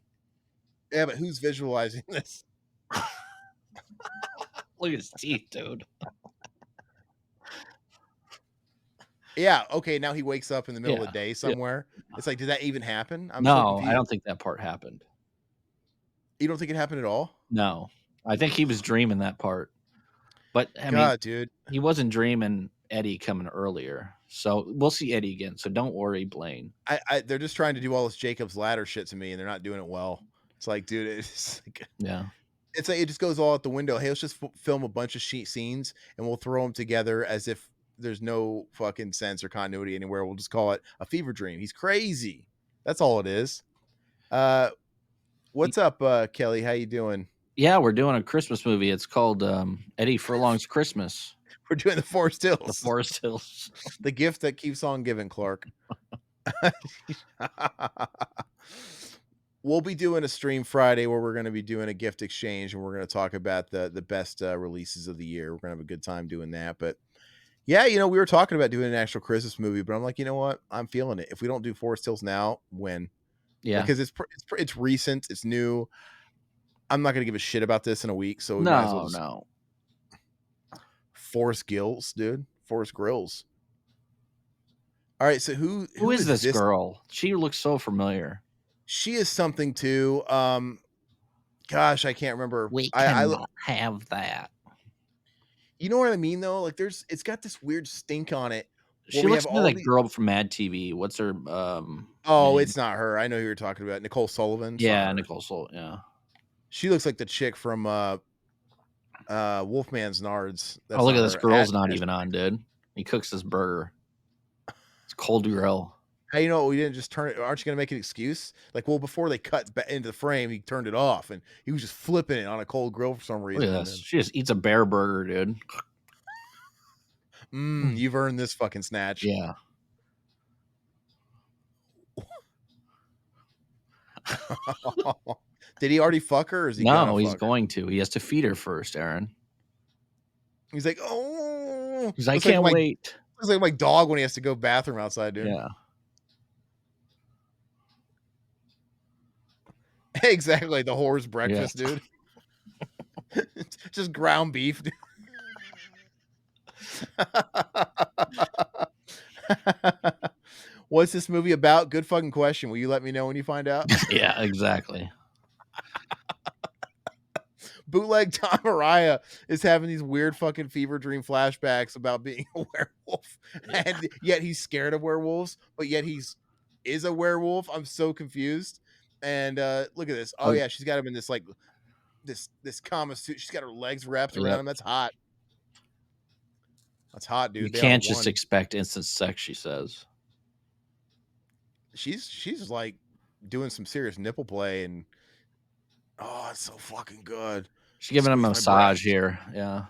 Yeah, but who's visualizing this? Look at his teeth, dude. Yeah, okay, now he wakes up in the middle of Yeah. the day Yeah. somewhere. It's like, did that even happen? I'm so No, I confused. don't think that part happened. You don't think it happened at all? No. I think he was dreaming that part. But I mean, God, dude. he wasn't dreaming Eddie coming earlier. So we'll see Eddie again. So don't worry, Blaine. They're just trying to do all this Jacob's Ladder shit to me, and they're not doing it well. It's like, dude, Yeah. it's like it just goes all out the window. Hey, let's just film a bunch of scenes, and we'll throw them together as if there's no fucking sense or continuity anywhere. We'll just call it a fever dream. He's crazy. That's all it is. What's up, Kelly? How you doing? Yeah, we're doing a Christmas movie. It's called Eddie Furlong's Christmas. We're doing the Forest The Hills, Forest Hills. the gift that keeps on giving, Clark. We'll be doing a stream Friday where we're going to be doing a gift exchange, and we're going to talk about the best releases of the year. We're going to have a good time doing that. But yeah, we were talking about doing an actual Christmas movie, but I'm like, you know what? I'm feeling it. If we don't do Forest Hills now, when? Yeah. Because it's recent, it's new. I'm not going to give a shit about this in a week, so we might as well No, just no. Forest Gills, dude. Forest Grills. All right, so who Who is this this? girl? She looks so familiar. She is something too. Gosh, I can't remember. We I cannot have that. You know what I mean though? Like it's got this weird stink on it where She we looks have like all that the girl from Mad TV. What's her Oh, name? it's not her. I know who you're talking about. Nicole Sullivan. It's not Yeah, her. Nicole Soul. Yeah. She looks like the chick from Wolfman's Nards. Oh, That's look not at this her. girl's not even on, dude. He cooks this burger. It's cold grill. How you know we didn't just turn it? Aren't you going to make an excuse? Like, well, before they cut into the frame, he turned it off and he was just flipping it on a cold grill for some Look reason. at And this. then, She just eats a bear burger, dude. you've earned this fucking snatch. Yeah. Did he already fuck her? Or is he gonna No, he's fuck her? going to. He has to feed her first, Aaron. He's like, oh, Because I can't wait. looks like my dog when he has to go bathroom outside, dude. Yeah. Exactly, the whore's Yeah. breakfast, dude. Just ground beef. Dude. What's this movie about? Good fucking question. Will you let me know when you find out? Yeah, exactly. Bootleg Tom Araya is having these weird fucking fever dream flashbacks about being a werewolf, and yet he's scared of werewolves, but yet is a werewolf. I'm so confused. And look at this. Oh yeah, she's got him in this like this Kama suit. She's got her legs wrapped around Yep. him. That's hot. That's hot, dude. You They can't are just one. expect instant sex, she says. She's like doing some serious nipple play, and oh, it's so fucking good. She's giving him a Squeeze my massage breast. here. Yeah.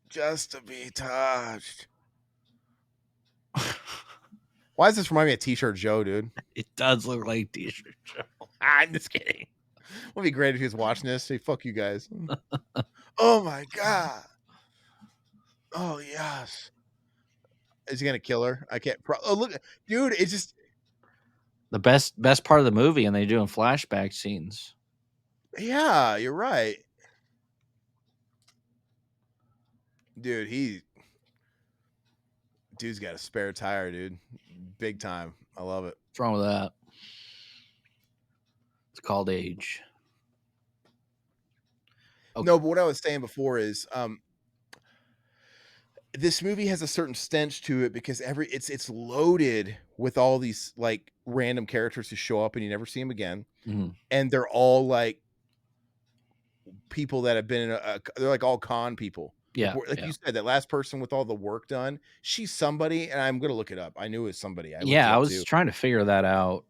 Just to be touched. Why does this remind me of T-shirt Joe, dude? It does look like T-shirt Joe. I'm just kidding. Would be great if he was watching this. Say, fuck you guys. Oh my god. Oh yes. Is he gonna kill her? I can't. Oh look, dude. It's just The best part of the movie, and they doing flashback scenes. yeah. You're right, dude. Dude's got a spare tire, dude. Big time. I love it. What's wrong with that? It's called age. Okay. No, but what I was saying before is, this movie has a certain stench to it because it's loaded with all these like random characters who show up and you never see them again, and they're all like people that have been in they're like all con people. Yeah, Like you said, that last person with all the work done, she's somebody, and I'm gonna look it up. I knew it was somebody. I looked it yeah. I up was too. trying to figure that out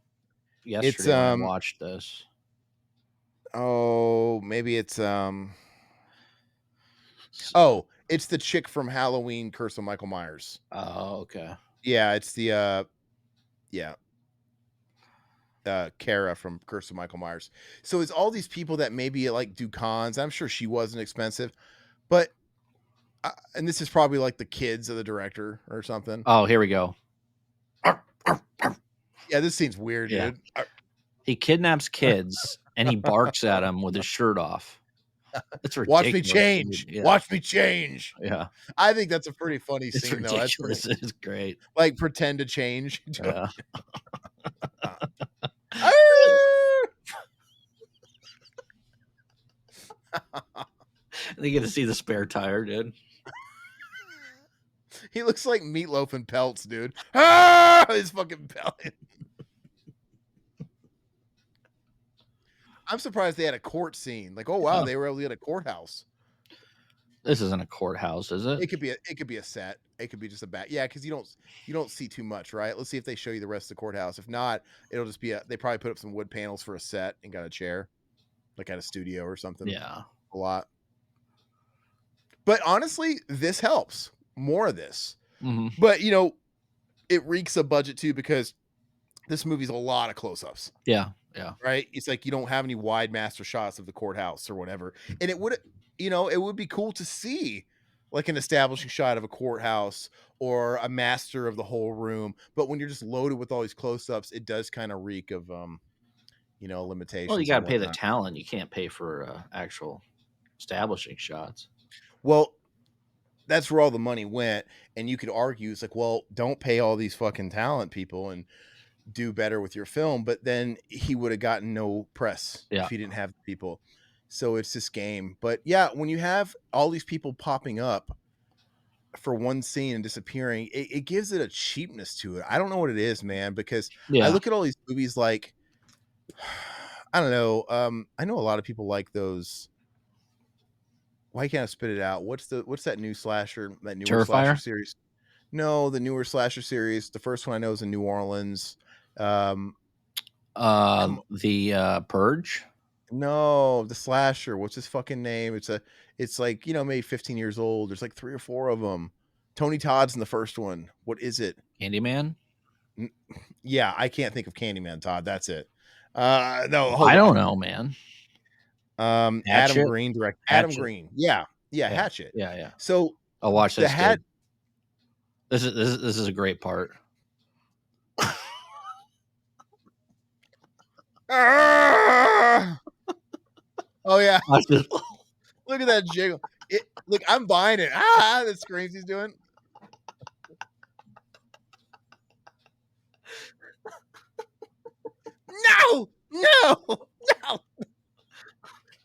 It's yesterday when I watched this. oh, maybe it's oh, it's the chick from Halloween Curse of Michael Myers. Oh, okay. Yeah, it's the yeah. Kara from Curse of Michael Myers. So it's all these people that maybe like do cons. I'm sure she wasn't expensive, but and this is probably like the kids of the director or something. Oh, here we go. Yeah, this scene's weird, Yeah. dude. He kidnaps kids and he barks at them with his shirt off. It's ridiculous. Watch me change. Yeah. Watch me change. Yeah. I think that's a pretty funny It's scene, though. That's ridiculous. pretty, It's great. like pretend to change. Yeah. They get to see the spare tire, dude. He looks like Meatloaf in pelts, dude. Ah, his fucking pelt. I'm surprised they had a court scene. Like, oh wow, they were able to get a courthouse. This isn't a courthouse, is it? It could be a set. It could be just a back. Yeah, because you don't see too much, right? Let's see if they show you the rest of the courthouse. If not, it'll just be they probably put up some wood panels for a set and got a chair, like at a studio or something. Yeah. A lot. But honestly, this helps. More of this. But it reeks of budget too because this movie's a lot of close-ups. Yeah. Yeah. Right? It's like you don't have any wide master shots of the courthouse or whatever. And it would be cool to see like an establishing shot of a courthouse or a master of the whole room. But when you're just loaded with all these close-ups, it does kind of reek of limitations. Well, you got to pay the talent. You can't pay for actual establishing shots. Well, that's where all the money went. And you could argue it's like, well, don't pay all these fucking talent people and do better with your film. But then he would have gotten no press if he didn't have people. So it's this game. But yeah, when you have all these people popping up for one scene and disappearing, it gives it a cheapness to it. I don't know what it is, man, because I look at all these movies like, I don't know. I know a lot of people like those. Why can't I spit it out? What's that new slasher, that newer slasher series? No, the newer slasher series. The first one I know is in New Orleans. The Purge. No, the slasher. What's his fucking name? It's like maybe 15 years old. There's like 3 or 4 of them. Tony Todd's in the first one. What is it? Candyman. Yeah, I can't think of Candyman. Todd, that's it. No, I don't know, man. Adam Green direct. Adam Green. Yeah, Hatchet. Yeah. So I'll watch this. This is a great part. Oh yeah. Look at that jiggle. Look, I'm buying it. The screams he's doing. No.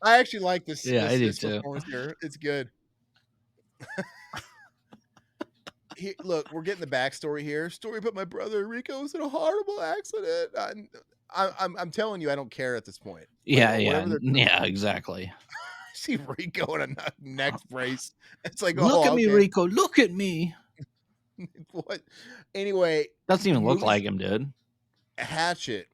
I actually like this. Yeah, I do too. Here. It's good. Look, we're getting the backstory here. Story about my brother Rico was in a horrible accident. I'm telling you, I don't care at this point. Yeah, exactly. See Rico in a neck brace. It's like, look at me, Rico. Look at me. What? Anyway, doesn't even look like him, dude. Hatchet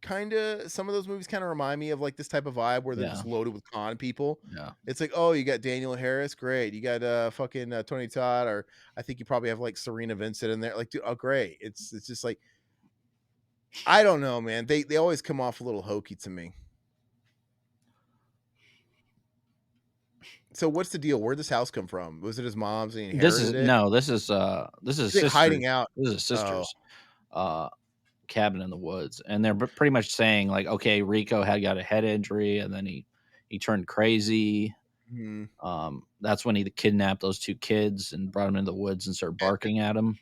kinda some of those movies kinda remind me of, like, this type of vibe where they're Yeah, just loaded with con people. yeah. It's like, "Oh, you got Daniel Harris? Great. You got, fucking, Tony Todd," or I think you probably have, like, Serena Vincent in there. Like, dude, oh, great. It's just like I don't know, man. They always come off a little hokey to me. So what's the deal? Where'd this house come from? Was it his mom's and he This is inherited it? no, this is He's, like, hiding sister's out. this is Oh, sister's, uh, cabin in the woods, and they're pretty much saying, like, okay, Rico had got a head injury, and then he turned crazy. mhm. That's when he kidnapped those 2 kids and brought them into the woods and started barking at them.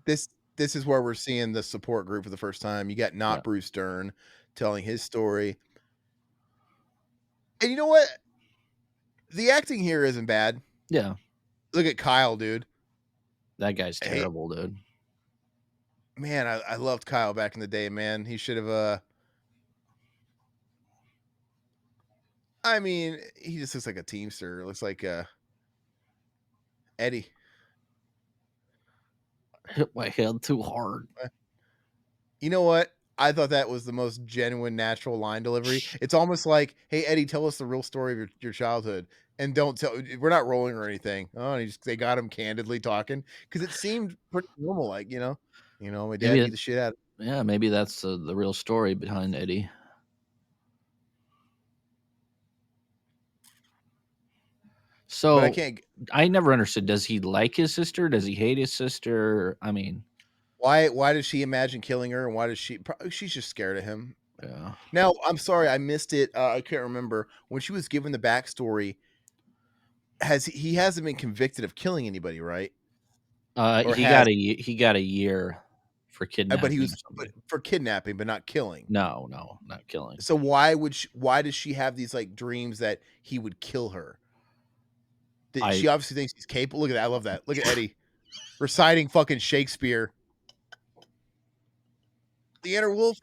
This this is where we're seeing the support group for the first time. You got Yeah, not Bruce Dern telling his story. And you know what? The acting here isn't bad. yeah. Look at Kyle, dude. That guy's Hey, terrible, dude. man, I loved Kyle back in the day, man. He should have I mean, he just looks like a teamster. Looks like Eddie. Hit my head too hard. You know what? I thought that was the most genuine, natural line delivery. It's almost like, "Hey, Eddie, tell us the real story of your childhood, and don't tell. We're not rolling or anything." Oh, and they got him candidly talking because it seemed pretty normal, like my dad Maybe beat it the shit out. yeah, maybe that's the real story behind Eddie. But I So, can't. I never understood, does he like his sister? Does he hate his sister? I mean, Why does she imagine killing her, and why does she? She's just scared of him. yeah. Now, I'm sorry, I missed it. I can't remember when she was given the backstory. He hasn't been convicted of killing anybody, right? Or has He got a year for but he kidnapping was or but something. for kidnapping, but not killing. No, no, not killing. So why does she have these like dreams that he would kill her? I She obviously thinks he's capable. Look at that. I love that. Look at Eddie reciting fucking Shakespeare. The inner wolf.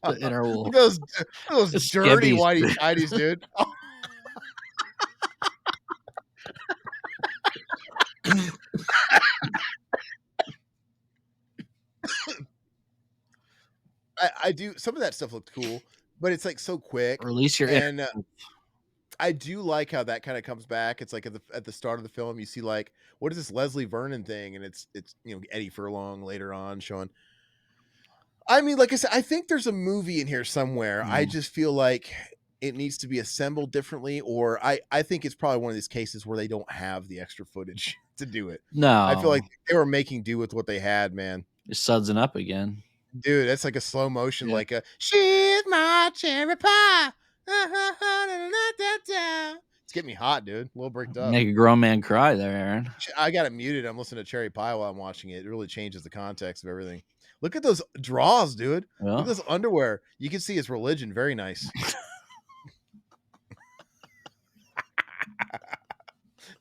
the inner Look wolf. at those dirty Skibby's whitey tidies, dude. I do some of that stuff looked cool, but it's like so quick. Release your inner And I do like how that kind of comes back. It's like at the start of the film, you see like what is this Leslie Vernon thing, and it's Eddie Furlong later on showing. I mean, like I said, I think there's a movie in here somewhere. I mm. just feel like it needs to be assembled differently, or I think it's probably one of these cases where they don't have the extra footage to do it. I feel like No, they were making do with what they had, man. you're sudsing up again. Dude, that's like a slow motion, Yeah. like a "She's my cherry pie." It's getting me hot, dude. A little bricked up. Make a grown man cry there, Aaron. I got it muted. I'm listening to Cherry Pie while I'm watching it. It really changes the context of everything. Look at those draws, dude. Look Yeah. at this underwear. You can see his religion. Very nice.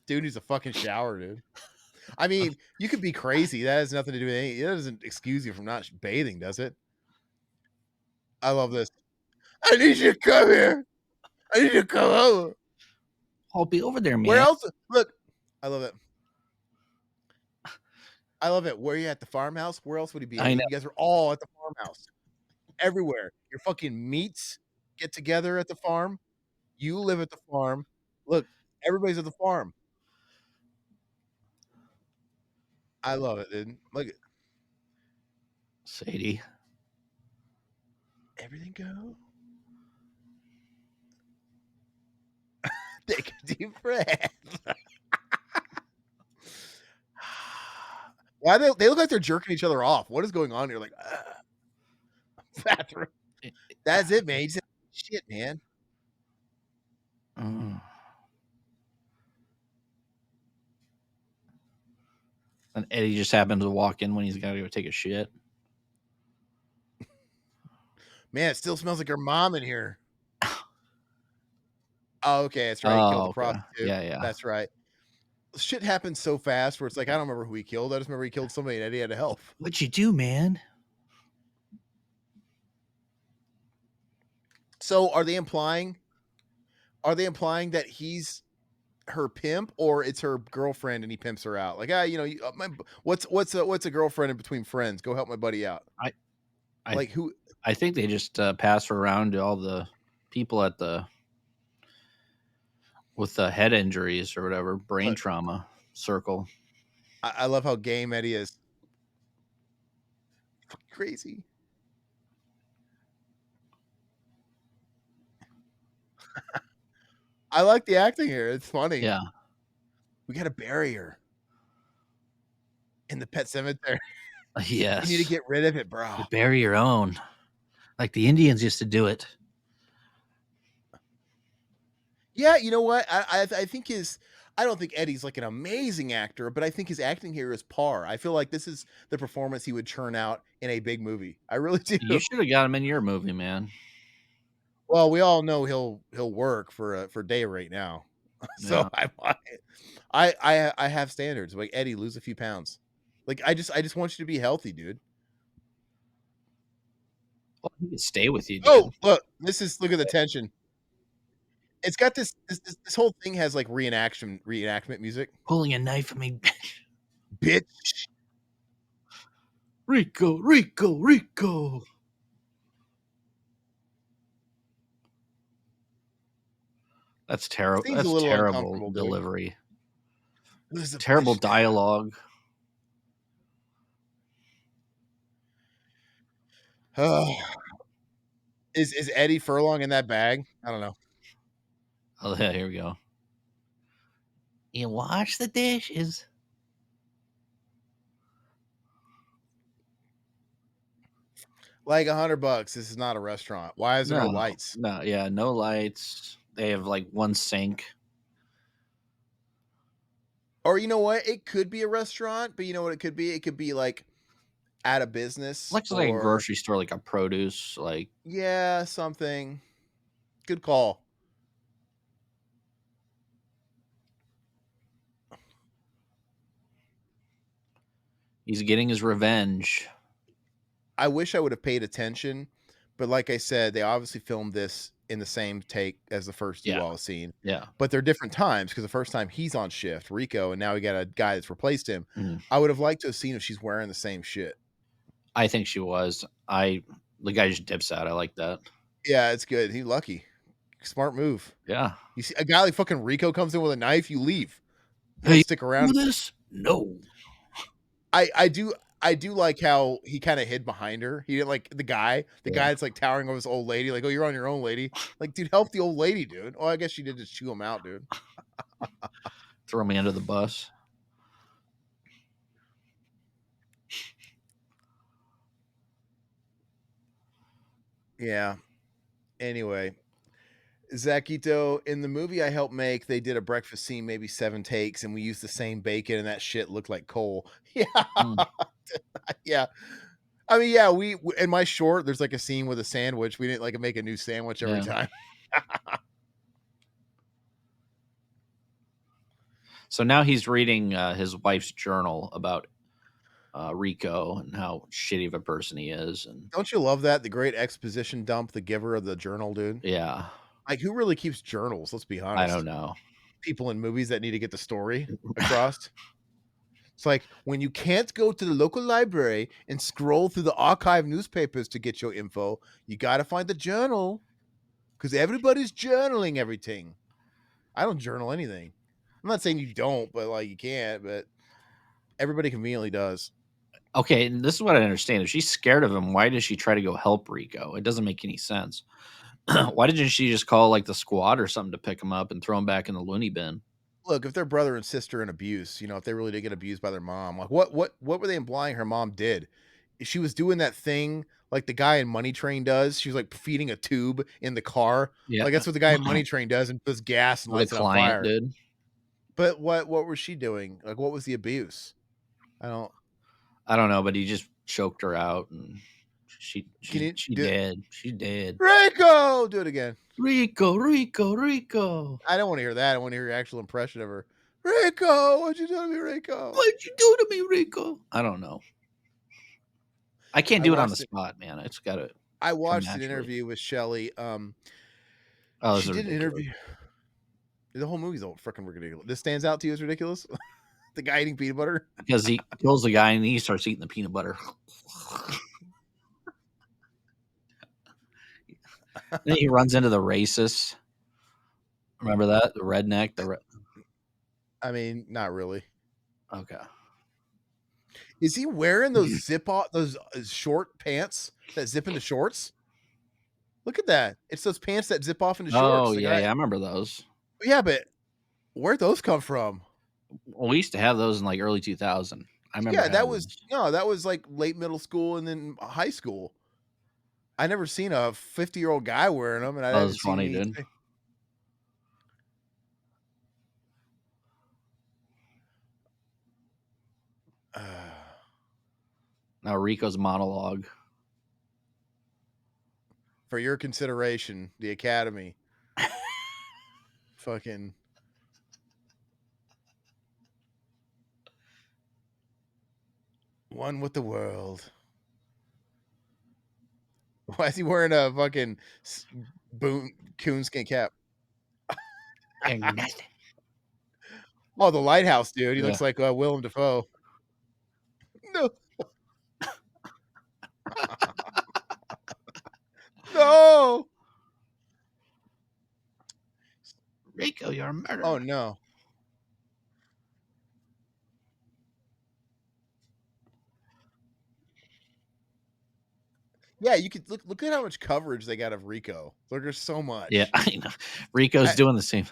Dude needs a fucking shower, dude. I mean, you could be crazy. That has nothing to do with anything. It doesn't excuse you from not bathing, does it? I love this. I need you to come here. I need you to come over. I'll be over there, Where man. else? Look, I love it. I love it. Where are you at the farmhouse? Where else would he be at? I know. You guys are all at the farmhouse. Everywhere. Your fucking meats get together at the farm. You live at the farm. Look, everybody's at the farm. I love it, dude. Look at Sadie. everything go. Take a deep breath. Why they look like they're jerking each other off? What is going on here? Like bathroom. That's it, man. You said shit, man. Mm. And Eddie just happens to walk in when he's got to go take a shit. Man, it still smells like your mom in here. Oh, okay, that's right. He killed Oh, the okay. prostitute. Yeah, yeah. That's right. Shit happens so fast where it's like I don't remember who he killed. I just remember he killed somebody and Eddie had to help. What'd you do, man? So are they implying Are they implying that he's her pimp or it's her girlfriend and he pimps her out? Like, what's a girlfriend in between friends? Go help my buddy out. I I Like who? I think they just pass her around to all the people at the with the head injuries or whatever brain Look, trauma circle. I love how game Eddie is. Crazy. I like the acting here. It's funny. Yeah. We got a barrier in the pet cemetery. You need to Yes. get rid of it, You bro. bury your own, like the Indians used to do it. Yeah, you know what? I think his. I don't think Eddie's like an amazing actor, but I think his acting here is par. I feel like this is the performance he would churn out in a big movie. I really do. You should have got him in your movie, man. Well, we all know he'll work for day rate now. So Yeah. I have standards. Like Eddie, lose a few pounds. Like I just want you to be healthy, dude. Well, he could stay with you, Oh, dude. look, look at the tension. It's got this whole thing has like reenactment music. Pulling a knife at me. Bitch. Rico, Rico, Rico. That's terrible. Seems a That's little terrible uncomfortable, dude. delivery. There's a Terrible bitch down. dialogue. Oh, is Eddie Furlong in that bag? I don't know. Oh yeah, here we go. You wash the dishes. Like $100. This is not a restaurant. Why is there no No, lights? no, yeah, no lights. They have like one sink. Or you know what? It could be a restaurant, but you know what it could be? It could be like out of business Looks like a or grocery store, like a produce. Like yeah, something. Good call. he's getting his revenge. I wish I would have paid attention, but like I said, they obviously filmed this in the same take as the first Yeah, U-All scene, yeah. but they're different times because the first time he's on shift, Rico, and now we got a guy that's replaced him. Mhm. I would have liked to have seen if she's wearing the same shit. I think she was. The guy just dips out. I like that. Yeah, it's good. He lucky. Smart move. Yeah. You see a guy like fucking Rico comes in with a knife, you leave. You Hey, don't you stick do around. this? No. I do like how he kind of hid behind her. He didn't like the Yeah. guy that's like towering over this old lady, like, oh, you're on your own, lady. Like, dude, help the old lady, dude. Oh, I guess she did just chew him out, dude. Throw me under the bus. Yeah. Anyway, Zakito, in the movie I helped make, they did a breakfast scene, maybe 7 takes, and we used the same bacon, and that shit looked like coal. Yeah, Mm, yeah. I mean, yeah, in my short, there's like a scene with a sandwich. We didn't like make a new sandwich every yeah. time. So now he's reading his wife's journal about Rico and how shitty of a person he is, and Don't you love that? The great exposition dump, the giver of the journal, dude. yeah, Like, who really keeps journals? Let's be I don't honest. know. People in movies that need to get the story across. It's like when you can't go to the local library and scroll through the archive newspapers to get your info, you got to find the journal because everybody's journaling everything. I don't journal anything. I'm not saying you don't, but like you can't, but everybody conveniently does. Okay, and this is what I understand. If she's scared of him, why does she try to go help Rico? It doesn't make any sense. Why didn't she just call like the squad or something to pick him up and throw him back in the loony bin? Look, if they're brother and sister in abuse, if they really did get abused by their mom, like what were they implying her mom did? She was doing that thing like the guy in Money Train does. She was like feeding a tube in the car. Yeah, Like that's what the guy in Money Train does and puts gas and or the lights it on client fire. did. But what was she doing? Like what was the abuse? I don't I don't know, but he just choked her out, and can you she do dead. She's dead. Rico, do it again. Rico, Rico, Rico. I don't want to hear that. I want to hear your actual impression of her. Rico, what'd you do to me, Rico? What'd you do to me, Rico? I don't know. I can't I do it on the watched it. spot, man. It's got to I come watched an naturally. interview with Shelley. Oh, this She is did an ridiculous. interview. The whole movie's all freaking ridiculous. This stands out to you as ridiculous. The guy eating peanut butter. because he kills the guy and he starts eating the peanut butter. Then he runs into the racist. Remember that? The redneck? I mean, not really. Okay. Is he wearing those zip off those short pants that zip into shorts? Look at that. It's those pants that zip off into shorts. Oh, The yeah, guy. yeah, I remember those. Yeah, but where'd those come from? Well, we used to have those in, like, early 2000. I remember Yeah, that having was those. no, that was like late middle school and then high school. I never seen a 50-year-old guy wearing them, and I That haven't was seen funny, any. dude. Uh, Now Rico's monologue. for your consideration, the Academy. Fucking one with the world. Why is he wearing a fucking boom coonskin cap? And nothing. Oh, the lighthouse dude. He Yeah. looks like Willem Dafoe. No, no. Rico, you're a Oh murderer. no. Yeah, you could look at how much coverage they got of Rico. Like, there's so Yeah, much. I know. Rico's I, doing the same.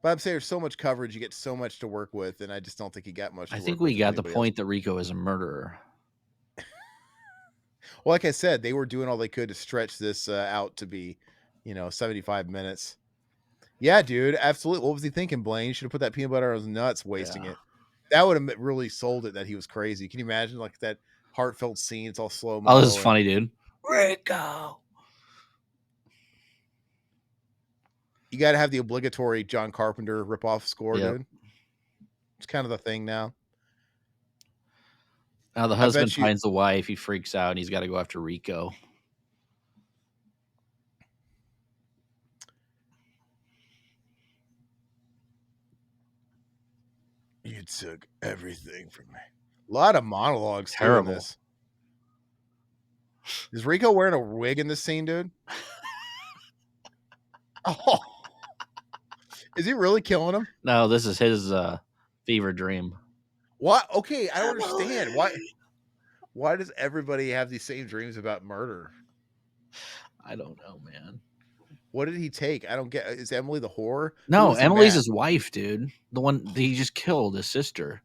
but I'm saying there's so much coverage, you get so much to work with, and I just don't think he got much I to think work we with from got the anybody else. point that Rico is a murderer. Well, like I said, they were doing all they could to stretch this out to be, 75 minutes. Yeah, dude, absolutely. What was he thinking, Blaine? You should have put that peanut butter on his nuts, wasting Yeah. it. That would have really sold it that he was crazy. Can you imagine like that heartfelt scene? It's all slow Oh, this is mo, and funny, dude. Rico. you got to have the obligatory John Carpenter ripoff score, Yep. dude. It's kind of the thing now. Now the I husband bet you finds the wife. He freaks out and he's got to go after Rico. you took everything from me. A lot of monologues too in Terrible. this. Is Rico wearing a wig in this scene, dude? Oh, is he really killing him? No, this is his fever dream. What? Okay, I don't understand. Why? Emily. Why does everybody have these same dreams about murder? I don't know, man. What did he take? I don't get. Is Emily the whore? Who No, was he Emily's mad? his wife, dude. The one that he just killed, his sister.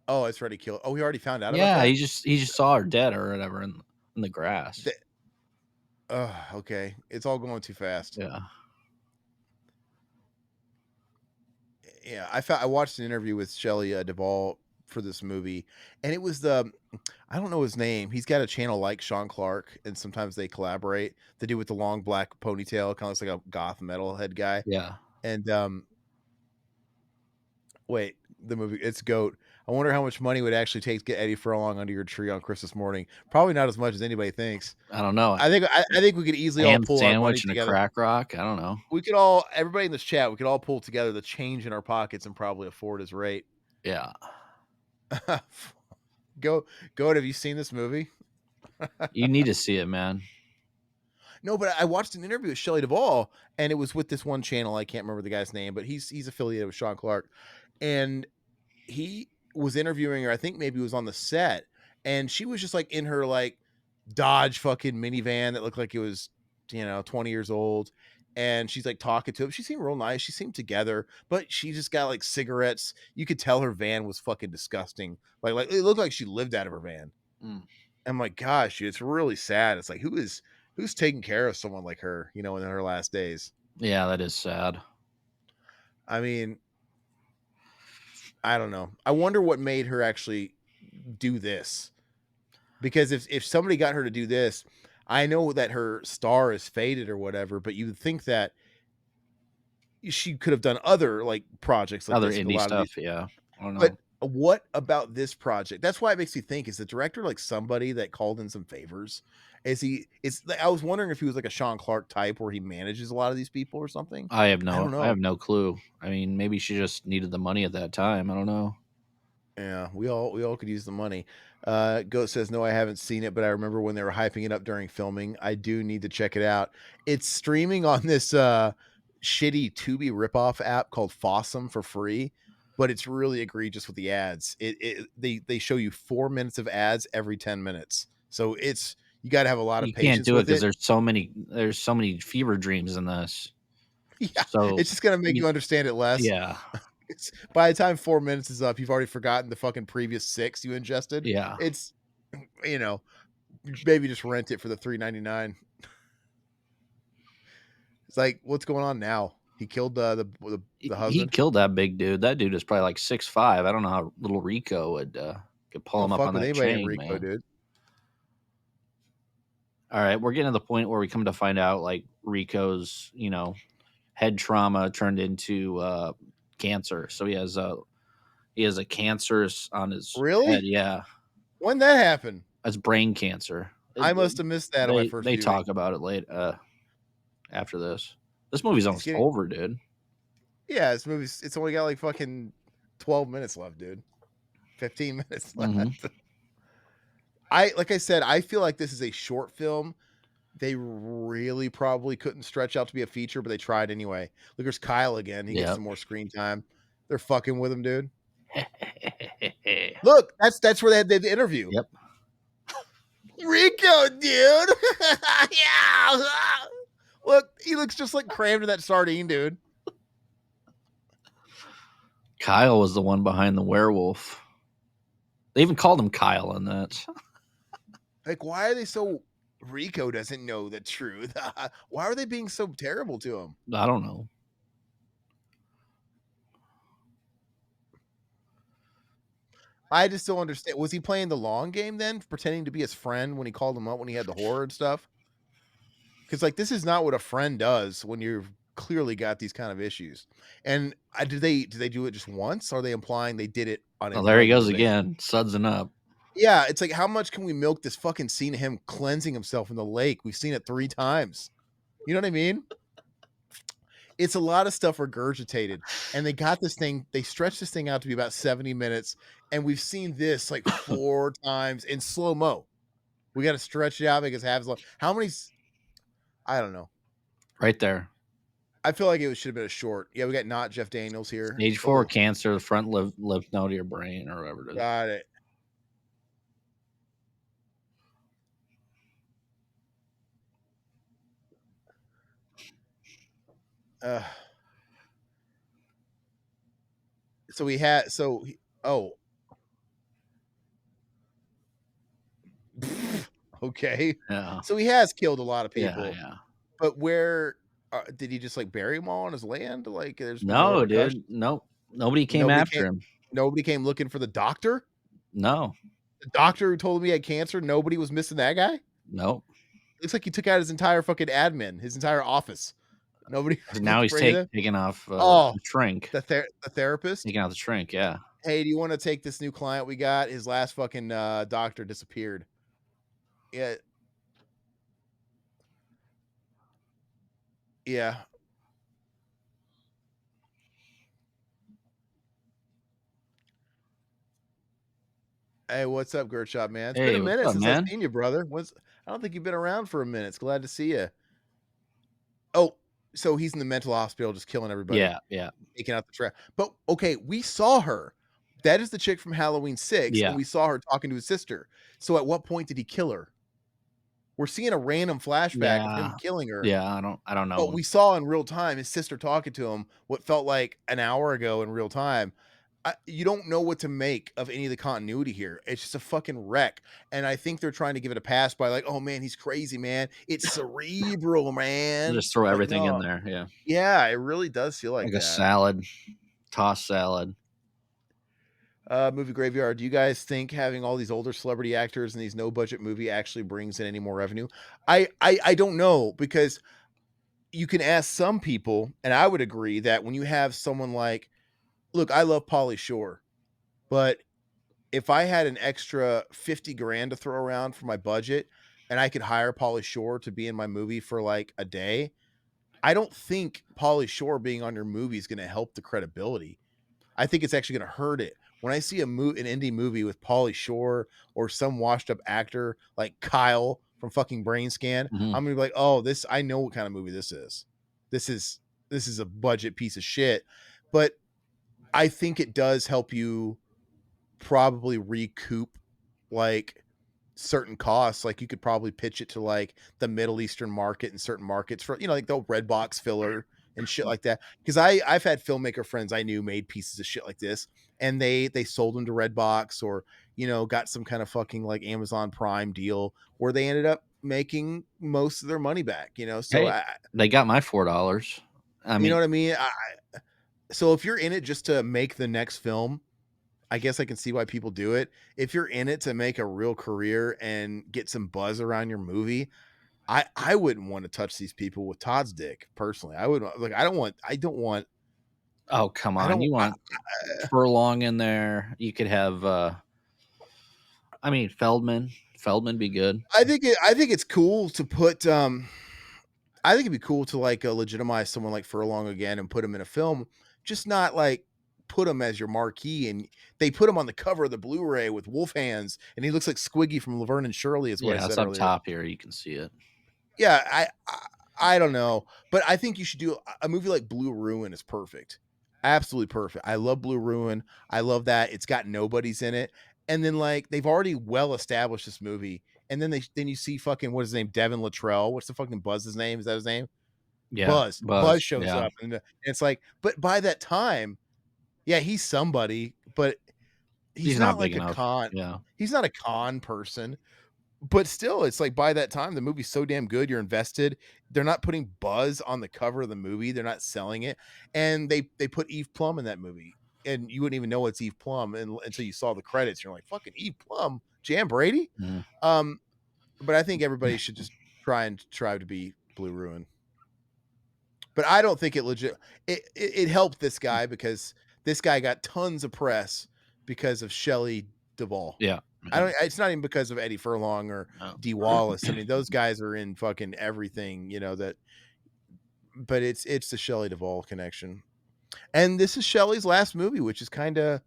Oh, it's already killed. Oh, he already found out about Yeah, that. he just saw her dead or whatever in the grass. Okay, it's all going too fast. Yeah. Yeah, I watched an interview with Shelley Duvall for this movie, and it was I don't know his name. He's got a channel like Sean Clark, and sometimes they collaborate. The dude with the long black ponytail, kind of looks like a goth metalhead guy. Yeah. And wait, the movie it's Goat. I wonder how much money it would actually take to get Eddie Furlong under your tree on Christmas morning. Probably not as much as anybody thinks. I don't know. I think we could easily all Ham pull our money sandwich and a together. crack rock. I don't know. We could all everybody in this chat, we could all pull together the change in our pockets and probably afford his rate. Yeah. Go go. Have you seen this movie? You need to see it, man. No, but I watched an interview with Shelley Duvall, and it was with this one channel. I can't remember the guy's name, but he's affiliated with Sean Clark, and he was interviewing her. I think maybe he was on the set, and she was just like in her like Dodge fucking minivan that looked like it was 20 years old. And she's like talking to him. She seemed real nice. She seemed together, but she just got like cigarettes. You could tell her van was fucking disgusting. Like it looked like she lived out of her van. Mm. I'm like, gosh, dude, it's really sad. It's like who's taking care of someone like her, in her last days. Yeah, that is sad. I mean, I don't know. I wonder what made her actually do this. Because if somebody got her to do this, I know that her star is faded or whatever, but you would think that she could have done other like projects like Other this with a indie lot of these. stuff. Yeah. I don't But know. What about this project? That's why it makes me think, is the director like somebody that called in some favors? I was wondering if he was like a Sean Clark type where he manages a lot of these people or something. I don't I know. have no clue. I mean, maybe she just needed the money at that time. I don't know. Yeah, we all could use the money. Goat says, "No, I haven't seen it, but I remember when they were hyping it up during filming. I do need to check it out. It's streaming on this shitty Tubi ripoff app called Fossum for free, but it's really egregious with the ads. They show you 4 minutes of ads every 10 minutes, so it's you got to have a lot of You can't patience do it with because it. there's so many fever dreams in this. Yeah, So it's just gonna make you you understand it less. yeah, By the time 4 minutes is up, you've already forgotten the fucking previous six you ingested. yeah. It's you know maybe just rent it for the 3.99. It's like, what's going on now? He killed the He husband. killed that big dude. That dude is probably like 6'5". I don't know how little Rico could I pull don't him up fuck on with that anybody in chain, Rico, man. dude. All right, we're getting to the point where we come to find out like Rico's, head trauma turned into cancer. So he has a cancer on his head. Really? Yeah, When that happened? it's brain cancer. I must have missed that on my first They viewing. talk about it late after this. This movie's He's almost getting over, dude. yeah. This movie's it's only got like fucking 12 minutes left, dude. 15 minutes Hmm. left. I like I said, I feel like this is a short film. They really probably couldn't stretch out to be a feature, but they tried anyway. Look, there's Kyle again. He gets Yep. some more screen time. They're fucking with him, dude. Look, that's where they had the interview. Yep. Rico, dude. Yeah. Look, he looks just like crammed in that sardine, dude. Kyle was the one behind the werewolf. They even called him Kyle in that. Like, why are they so Rico doesn't know the truth? Why are they being so terrible to him? I don't know. I just don't understand. Was he playing the long game then, pretending to be his friend when he called him up when he had the horror and stuff? Because like this is not what a friend does when you've clearly got these kind of issues. And did they do it just once? Or are they implying they did it on a Oh, there he regular goes basis? again, sudsing up. Yeah, it's like how much can we milk this fucking scene of him cleansing himself in the lake? We've seen it 3 times. You know what I mean? It's a lot of stuff regurgitated, and they got this thing. They stretched this thing out to be about 70 minutes, and we've seen this like 4 times in slow mo. We got to stretch it out because half as long. How many? I don't know. Right there. I feel like it should have been a short. Yeah, we got not Jeff Daniels here. Stage 4 Oh, cancer, the front lymph node of your brain, or whatever it is. got it. Uh, so we had oh okay. Yeah. So he has killed a lot of Yeah, people, yeah. but where did he just like bury them all on his land? Like there's been no No, repercussions. dude. Nope. Nobody came Nobody after came. him. Nobody came looking for the doctor. No. The doctor who told him he had cancer. Nobody was missing that guy. Nope. Looks like he took out his entire fucking admin, his entire office. Nobody was Now looking he's for anything. taking off Oh, the shrink. the therapist. Taking out the shrink, yeah. Hey, do you want to take this new client we got? His last fucking doctor disappeared. Yeah, yeah. Hey, what's up, Gertshot, man? It's been a Hey, what's minute up, since I've man? seen you, brother. I don't think you've been around for a minute. It's glad to see you. Oh, so he's in the mental hospital just killing everybody, Yeah, yeah, taking out the trash. But okay, we saw her. That is the chick from Halloween 6, and yeah, we saw her talking to his sister. So at what point did he kill her? We're seeing a random flashback of him yeah, killing her. yeah. I don't But know. we saw in real time his sister talking to him what felt like an hour ago in real time. You don't know what to make of any of the continuity here. It's just a fucking wreck. And I think they're trying to give it a pass by like, oh man, he's crazy, man. It's cerebral, man. Just throw Like, everything in no. there. Yeah, Yeah, it really does feel like like a that. salad, tossed salad. Movie graveyard. Do you guys think having all these older celebrity actors in these no budget movie actually brings in any more revenue? I don't know because you can ask some people, and I would agree that when you have someone like, look, I love Pauly Shore. But if I had an extra 50 grand to throw around for my budget and I could hire Pauly Shore to be in my movie for like a day, I don't think Pauly Shore being on your movie is going to help the credibility. I think it's actually going to hurt it. When I see an indie movie with Pauly Shore or some washed up actor like Kyle from fucking Brain Scan, Mhm. I'm gonna be like, oh, this I know what kind of movie this is. This is this is a budget piece of shit. But I think it does help you probably recoup like certain costs. Like you could probably pitch it to like the Middle Eastern market and certain markets for like the red box filler and shit like that. Because I've had filmmaker friends I knew made pieces of shit like this, and they sold them to Redbox or got some kind of fucking like Amazon Prime deal where they ended up making most of their money back. So Hey, they got my $4. I you know mean, what I mean. So if you're in it just to make the next film, I guess I can see why people do it. If you're in it to make a real career and get some buzz around your movie, I wouldn't want to touch these people with Todd's dick personally. I would like oh, come I on. don't You want Furlong in there. You could have, I mean, Feldman. Feldman be good. I think it's cool to put I think it'd be cool to like legitimize someone like Furlong again and put him in a film, just not like put him as your marquee. And they put him on the cover of the Blu-ray with wolf hands and he looks like Squiggy from Laverne and Shirley is what I Yeah, it's said up earlier. top here. You can see it. Yeah, I don't know, but I think you should do a movie like Blue Ruin is perfect. Absolutely perfect. I love Blue Ruin. I love that it's got nobodies in it. And then like they've already well established this movie. And then you see fucking what's his name? Devin Luttrell. What's the fucking Buzz's name? Is that his name? Yeah, Buzz. Buzz Buzz. shows Yeah. up and it's like, but by that time, yeah, he's somebody, but he's He's not not big like a enough. con. Yeah. He's not a con person, but still, it's like by that time the movie's so damn good, you're invested. They're not putting Buzz on the cover of the movie, they're not selling it, and they put Eve Plum in that movie, and you wouldn't even know it's Eve Plum until you saw the credits. You're like, fucking Eve Plum, Jan Brady. Mhm. um but I think everybody should just try to be Blue Ruin. But I don't think it helped this guy because this guy got tons of press because of Shelley Duvall. Yeah. I Yeah. don't. It's not even because of Eddie Furlong or No. Dee Wallace. I mean, those guys are in fucking everything, that. But it's the Shelley Duvall connection, and this is Shelley's last movie, which is kind of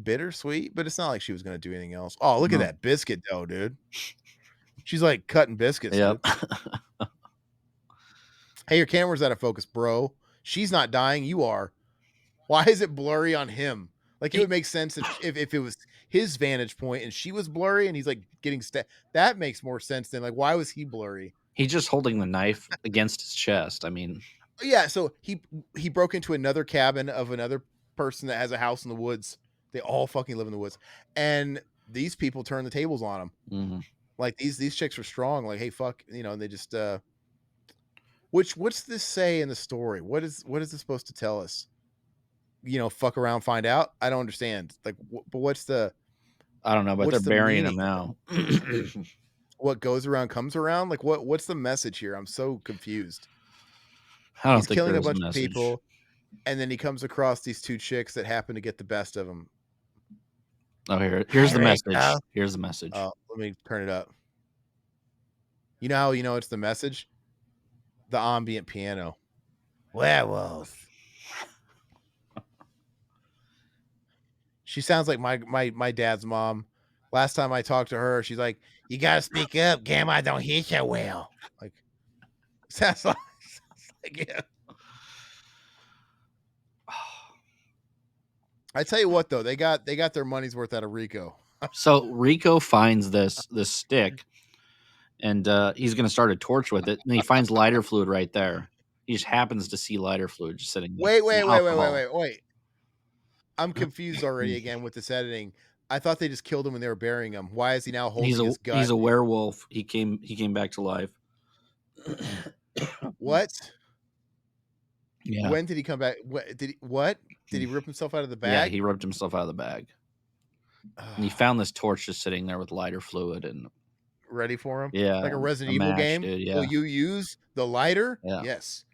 bittersweet. But it's not like she was going to do anything else. Oh, look at No. that biscuit dough, dude. She's like cutting biscuits, Yep. dude. Hey, your camera's out of focus, bro. She's not dying. You are. Why is it blurry on him? Like it He would make sense if it was his vantage point and she was blurry and he's like getting that makes more sense than like why was he blurry? he's just holding the knife against his chest. I mean, Yeah, so he broke into another cabin of another person that has a house in the woods. They all fucking live in the woods. And these people turn the tables on him. mhm. Like these chicks are strong, like, hey, fuck, and they just what's this say in the story? What is this supposed to tell us? Fuck around, find out. I don't understand. Like, but I don't know, but they're what's the burying him meaning? now. What goes around comes around? Like what's the message here? I'm so confused. I don't He's think killing there a is a bunch of message. people and then he comes across these two chicks that happen to get the best of him. Oh, here's Hi, the message. Rico. Here's the message. Oh, let me turn it up. You know how it's the message? The ambient piano. Werewolf. She sounds like my dad's mom. Last time I talked to her, she's like, "You gotta speak up, Gamma. I don't hear so well." Like sounds like yeah. I tell you what though, they got their money's worth out of Rico. So Rico finds this stick, and he's going to start a torch with it, and he finds lighter fluid right there. He just happens to see lighter fluid just sitting there, Wait, and wait, wait, wait, wait, alcohol. wait, wait. I'm confused already again with this editing. I thought they just killed him when they were burying him. Why is he now He's holding a his he's gut? a werewolf. He came back to life. What? Yeah, When did he come back? What? Did he rip himself out of the yeah. bag? He ripped himself out of the bag, and he found this torch just sitting there with lighter fluid, and Ready for him? yeah, Like a a Resident Evil match, game? dude. Will Yeah, you use the lighter? yeah. Yes.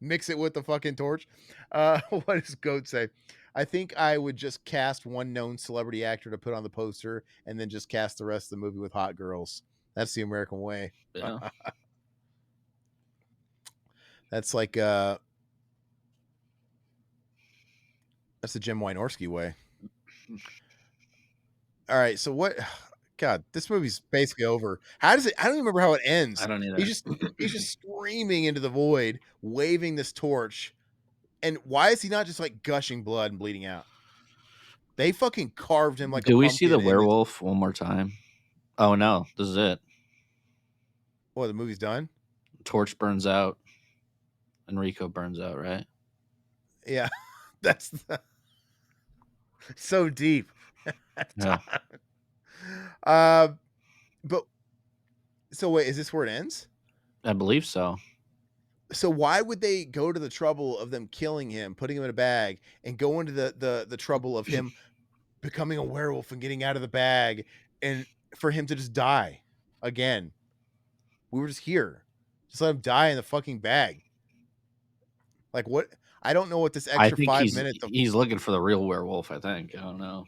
Mix it with the fucking torch. What does Goat say? I think I would just cast one known celebrity actor to put on the poster, and then just cast the rest of the movie with hot girls. That's the American way. Yeah. That's like that's the Jim Wynorski way. All right, so what? God, this movie's basically over. How does it? I don't even remember how it I ends. don't He's either. just he's just screaming into the void, waving this torch. And why is he not just like gushing blood and bleeding out? They fucking carved him like a Do we see the pumpkin in this. werewolf one more time? Oh no, this is it. Oh, the movie's done. Torch burns out. Enrico burns out, right? Yeah, that's so deep. Yeah, uh, but so wait, is this where it ends? I believe so. So why would they go to the trouble of them killing him, putting him in a bag, and go into the trouble of him becoming a werewolf and getting out of the bag, and for him to just die again? We were just here. Just let him die in the fucking bag. Like what? I don't know what this I extra think 5 minutes of. he's looking for the real werewolf. I think. I don't know.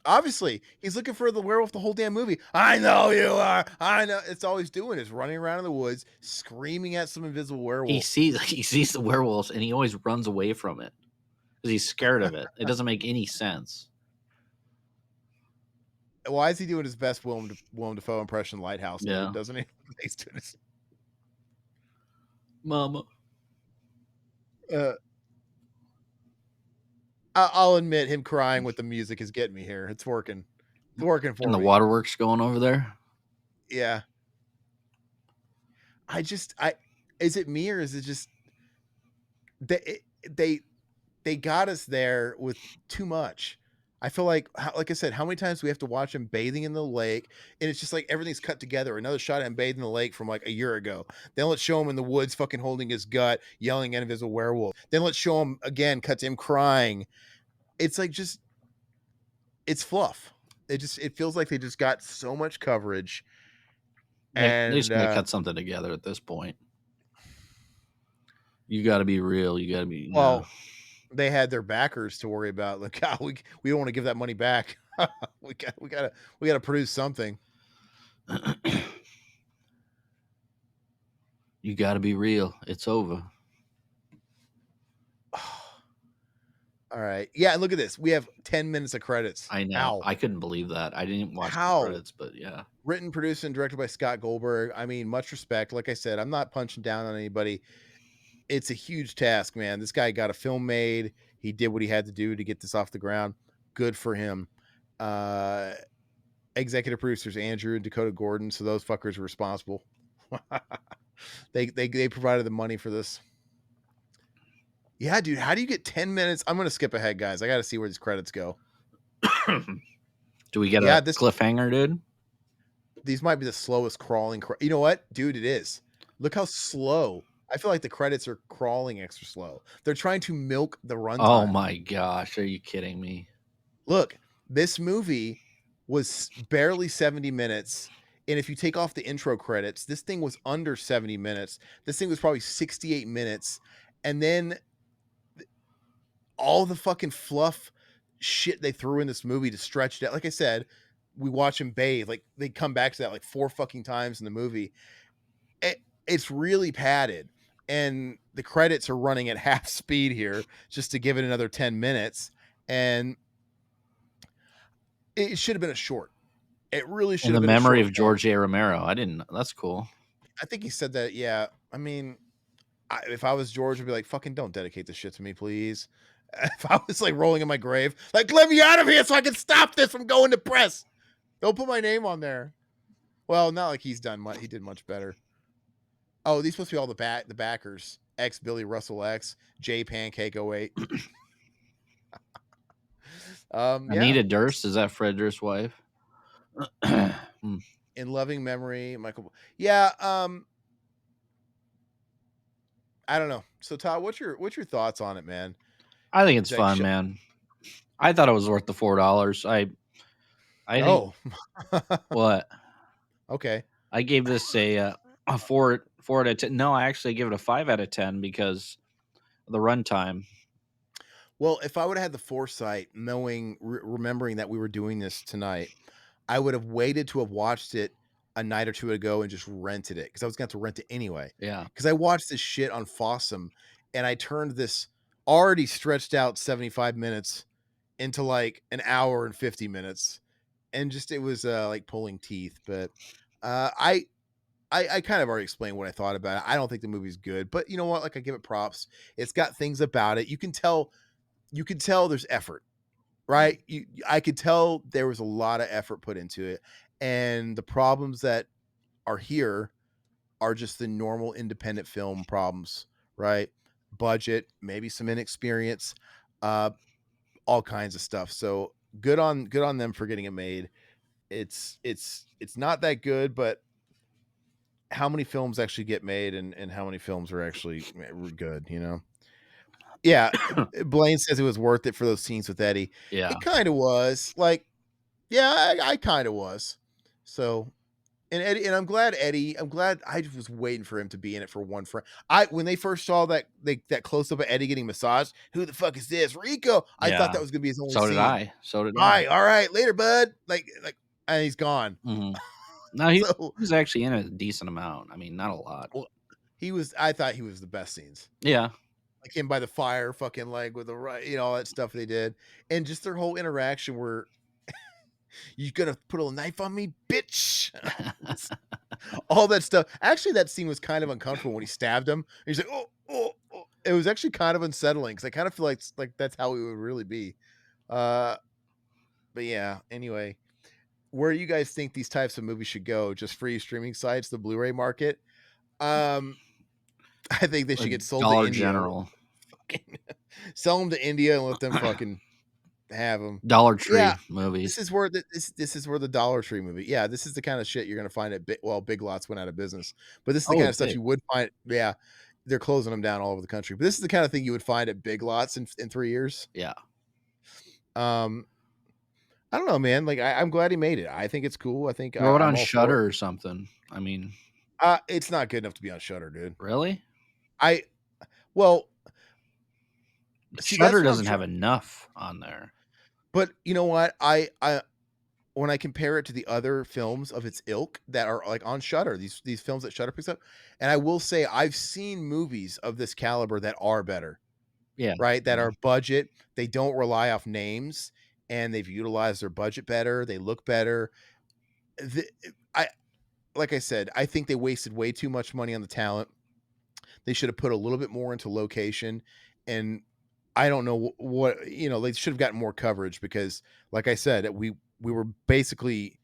Obviously, he's looking for the werewolf the whole damn movie. I know you are. I know. It's all he's doing is running around in the woods, screaming at some invisible He werewolf. sees the werewolves and he always runs away from it because he's scared of it. It doesn't make any sense. Why is he doing his best Willem Dafoe impression, Lighthouse, dude? Yeah, Doesn't he? He's doing his, Mama. uh, I'll admit, him crying with the music is getting me here. It's working. It's working And for the me. waterworks going over there. Yeah. I is it me or is it just they they got us there with too much. I feel like I said, how many times do we have to watch him bathing in the lake, and it's just like everything's cut together. Another shot of him bathing in the lake from like a year ago. Then let's show him in the woods, fucking holding his gut, yelling at him as a werewolf. Then let's show him again, cut to him crying. It's like just it's fluff. It feels like they just got so much coverage, They just and got to cut something together at this point. You got to be real. You got to be. Yeah. well, they had their backers to worry about. Like, oh, we don't want to give that money back. we gotta produce something. You got to be real. It's over. All right. Yeah, look at this. We have 10 minutes of credits. I know. How? I couldn't believe that. I didn't watch the How? credits, but yeah. Written, produced, and directed by Scott Goldberg. I mean, much respect. Like I said, I'm not punching down on anybody. It's a huge task, man. This guy got a film made. He did what he had to do to get this off the ground. Good for him. Uh Executive producers Andrew and Dakota Gordon. So those fuckers were responsible. They provided the money for this. Yeah, dude. How do you get 10 minutes? I'm gonna skip ahead, guys. I gotta see where these credits go. Do we get Yeah, a this cliffhanger, dude? these might be the slowest crawling. You know what, dude? It is. Look how slow. I feel like the credits are crawling extra slow. They're trying to milk the Oh runtime. my gosh. Are you kidding me? Look, this movie was barely 70 minutes. And if you take off the intro credits, this thing was under 70 minutes. This thing was probably 68 minutes. And then all the fucking fluff shit they threw in this movie to stretch it out. Like I said, we watch him bathe. Like they come back to that like 4 fucking times in the movie. It's really padded. And the credits are running at half speed here just to give it another 10 minutes. And it should have been a short. It really In should the have been a memory short of film. George A. Romero. I didn't. That's cool. I think he said that. Yeah. I mean, if I was George, I'd be like, fucking don't dedicate this shit to me, please. If I was like rolling in my grave, like, let me out of here so I can stop this from going to press. Don't put my name on there. Well, not like he's done much. He did much better. Oh, these supposed to be all the backers. X Billy Russell X, J Pancake 08. Yeah. Anita Durst. Is that Fred Durst's wife? In loving memory, Michael. Yeah. I don't know. So Todd, what's your thoughts on it, man? I think it's Like, fun, man. I thought it was worth the $4. I think oh, what okay. I gave this a four out of 10. No, I actually give it a 5 out of 10 because of the runtime. Well, if I would have had the foresight, knowing, remembering that we were doing this tonight, I would have waited to have watched it a night or two ago and just rented it because I was going to have to rent it anyway. Yeah. Because I watched this shit on Fossum and I turned this already stretched out 75 minutes into like an hour and 50 minutes. And just it was like pulling teeth. But uh, I I kind of already explained what I thought about it. I don't think the movie's good, but you know what? Like I give it props. It's got things about it. You can tell there's effort, right? I could tell there was a lot of effort put into it. And the problems that are here are just the normal independent film problems, right? Budget, maybe some inexperience, uh, all kinds of stuff. So good on them for getting it made. It's not that good, but how many films actually get made and how many films are actually good, you know? Yeah, Blaine says it was worth it for those scenes with Eddie. Yeah. It kind of was. Like, yeah, I kind of was. So, and Eddie, and I'm glad I just was waiting for him to be in it for one frame. When they first saw that close up of Eddie getting massaged, who the fuck is this? Rico. I thought Yeah. that was gonna be his only So did scene. I. So did I. All right, later, bud. Like, and he's gone. Mhm. No, he So, was actually in a decent amount. I mean, not a lot. well, I thought he was the best scenes. Yeah. Like him by the fire, fucking leg with the right, all that stuff they did, and just their whole interaction where you gonna put a knife on me, bitch. All that stuff. Actually, that scene was kind of uncomfortable when he stabbed him. He's like, oh, oh, oh. It was actually kind of unsettling because I kind of feel like that's how it would really be. Uh, but yeah. Anyway, where you guys think these types of movies should go? Just free streaming sites, the Blu-ray market. Um, I think they should Like get sold to Dollar India. General, Fucking sell them to India and let them fucking have them. Dollar Yeah, Tree movies. this is where the Dollar Tree movie. Yeah, this is the kind of shit you're gonna find at Big Lots went out of business, but this is the kind Oh, of stuff big. you would find. Yeah, they're closing them down all over the country, but this is the kind of thing you would find at Big Lots in 3 years. Yeah. Um, I don't know, man. Like I'm glad he made it. I think it's cool. I think Throw it I'm on all for it. Shutter or something. I mean, It's not good enough to be on Shutter, dude. really? I well, see Shutter that's what I'm doesn't trying. have enough on there. But you know what? I when I compare it to the other films of its ilk that are like on Shutter, these films that Shutter picks up, and I will say I've seen movies of this caliber that are better, Yeah. right? That Yeah. are budget. They don't rely off names, and they've utilized their budget better. They look better. The, I like I said, I think they wasted way too much money on the talent. They should have put a little bit more into location, and I don't know what they should have gotten more coverage because, like I said, we were basically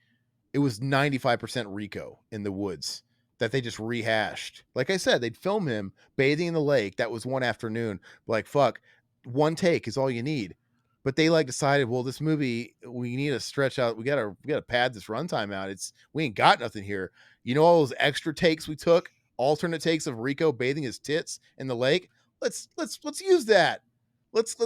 it was 95% Rico in the woods that they just rehashed. Like I said, they'd film him bathing in the lake. That was one afternoon. Like, fuck, one take is all you need. But they like decided, well, this movie, we need to stretch out. We gotta pad this runtime out. We ain't got nothing here. All those extra takes we took, alternate takes of Rico bathing his tits in the lake. Let's use that. Let's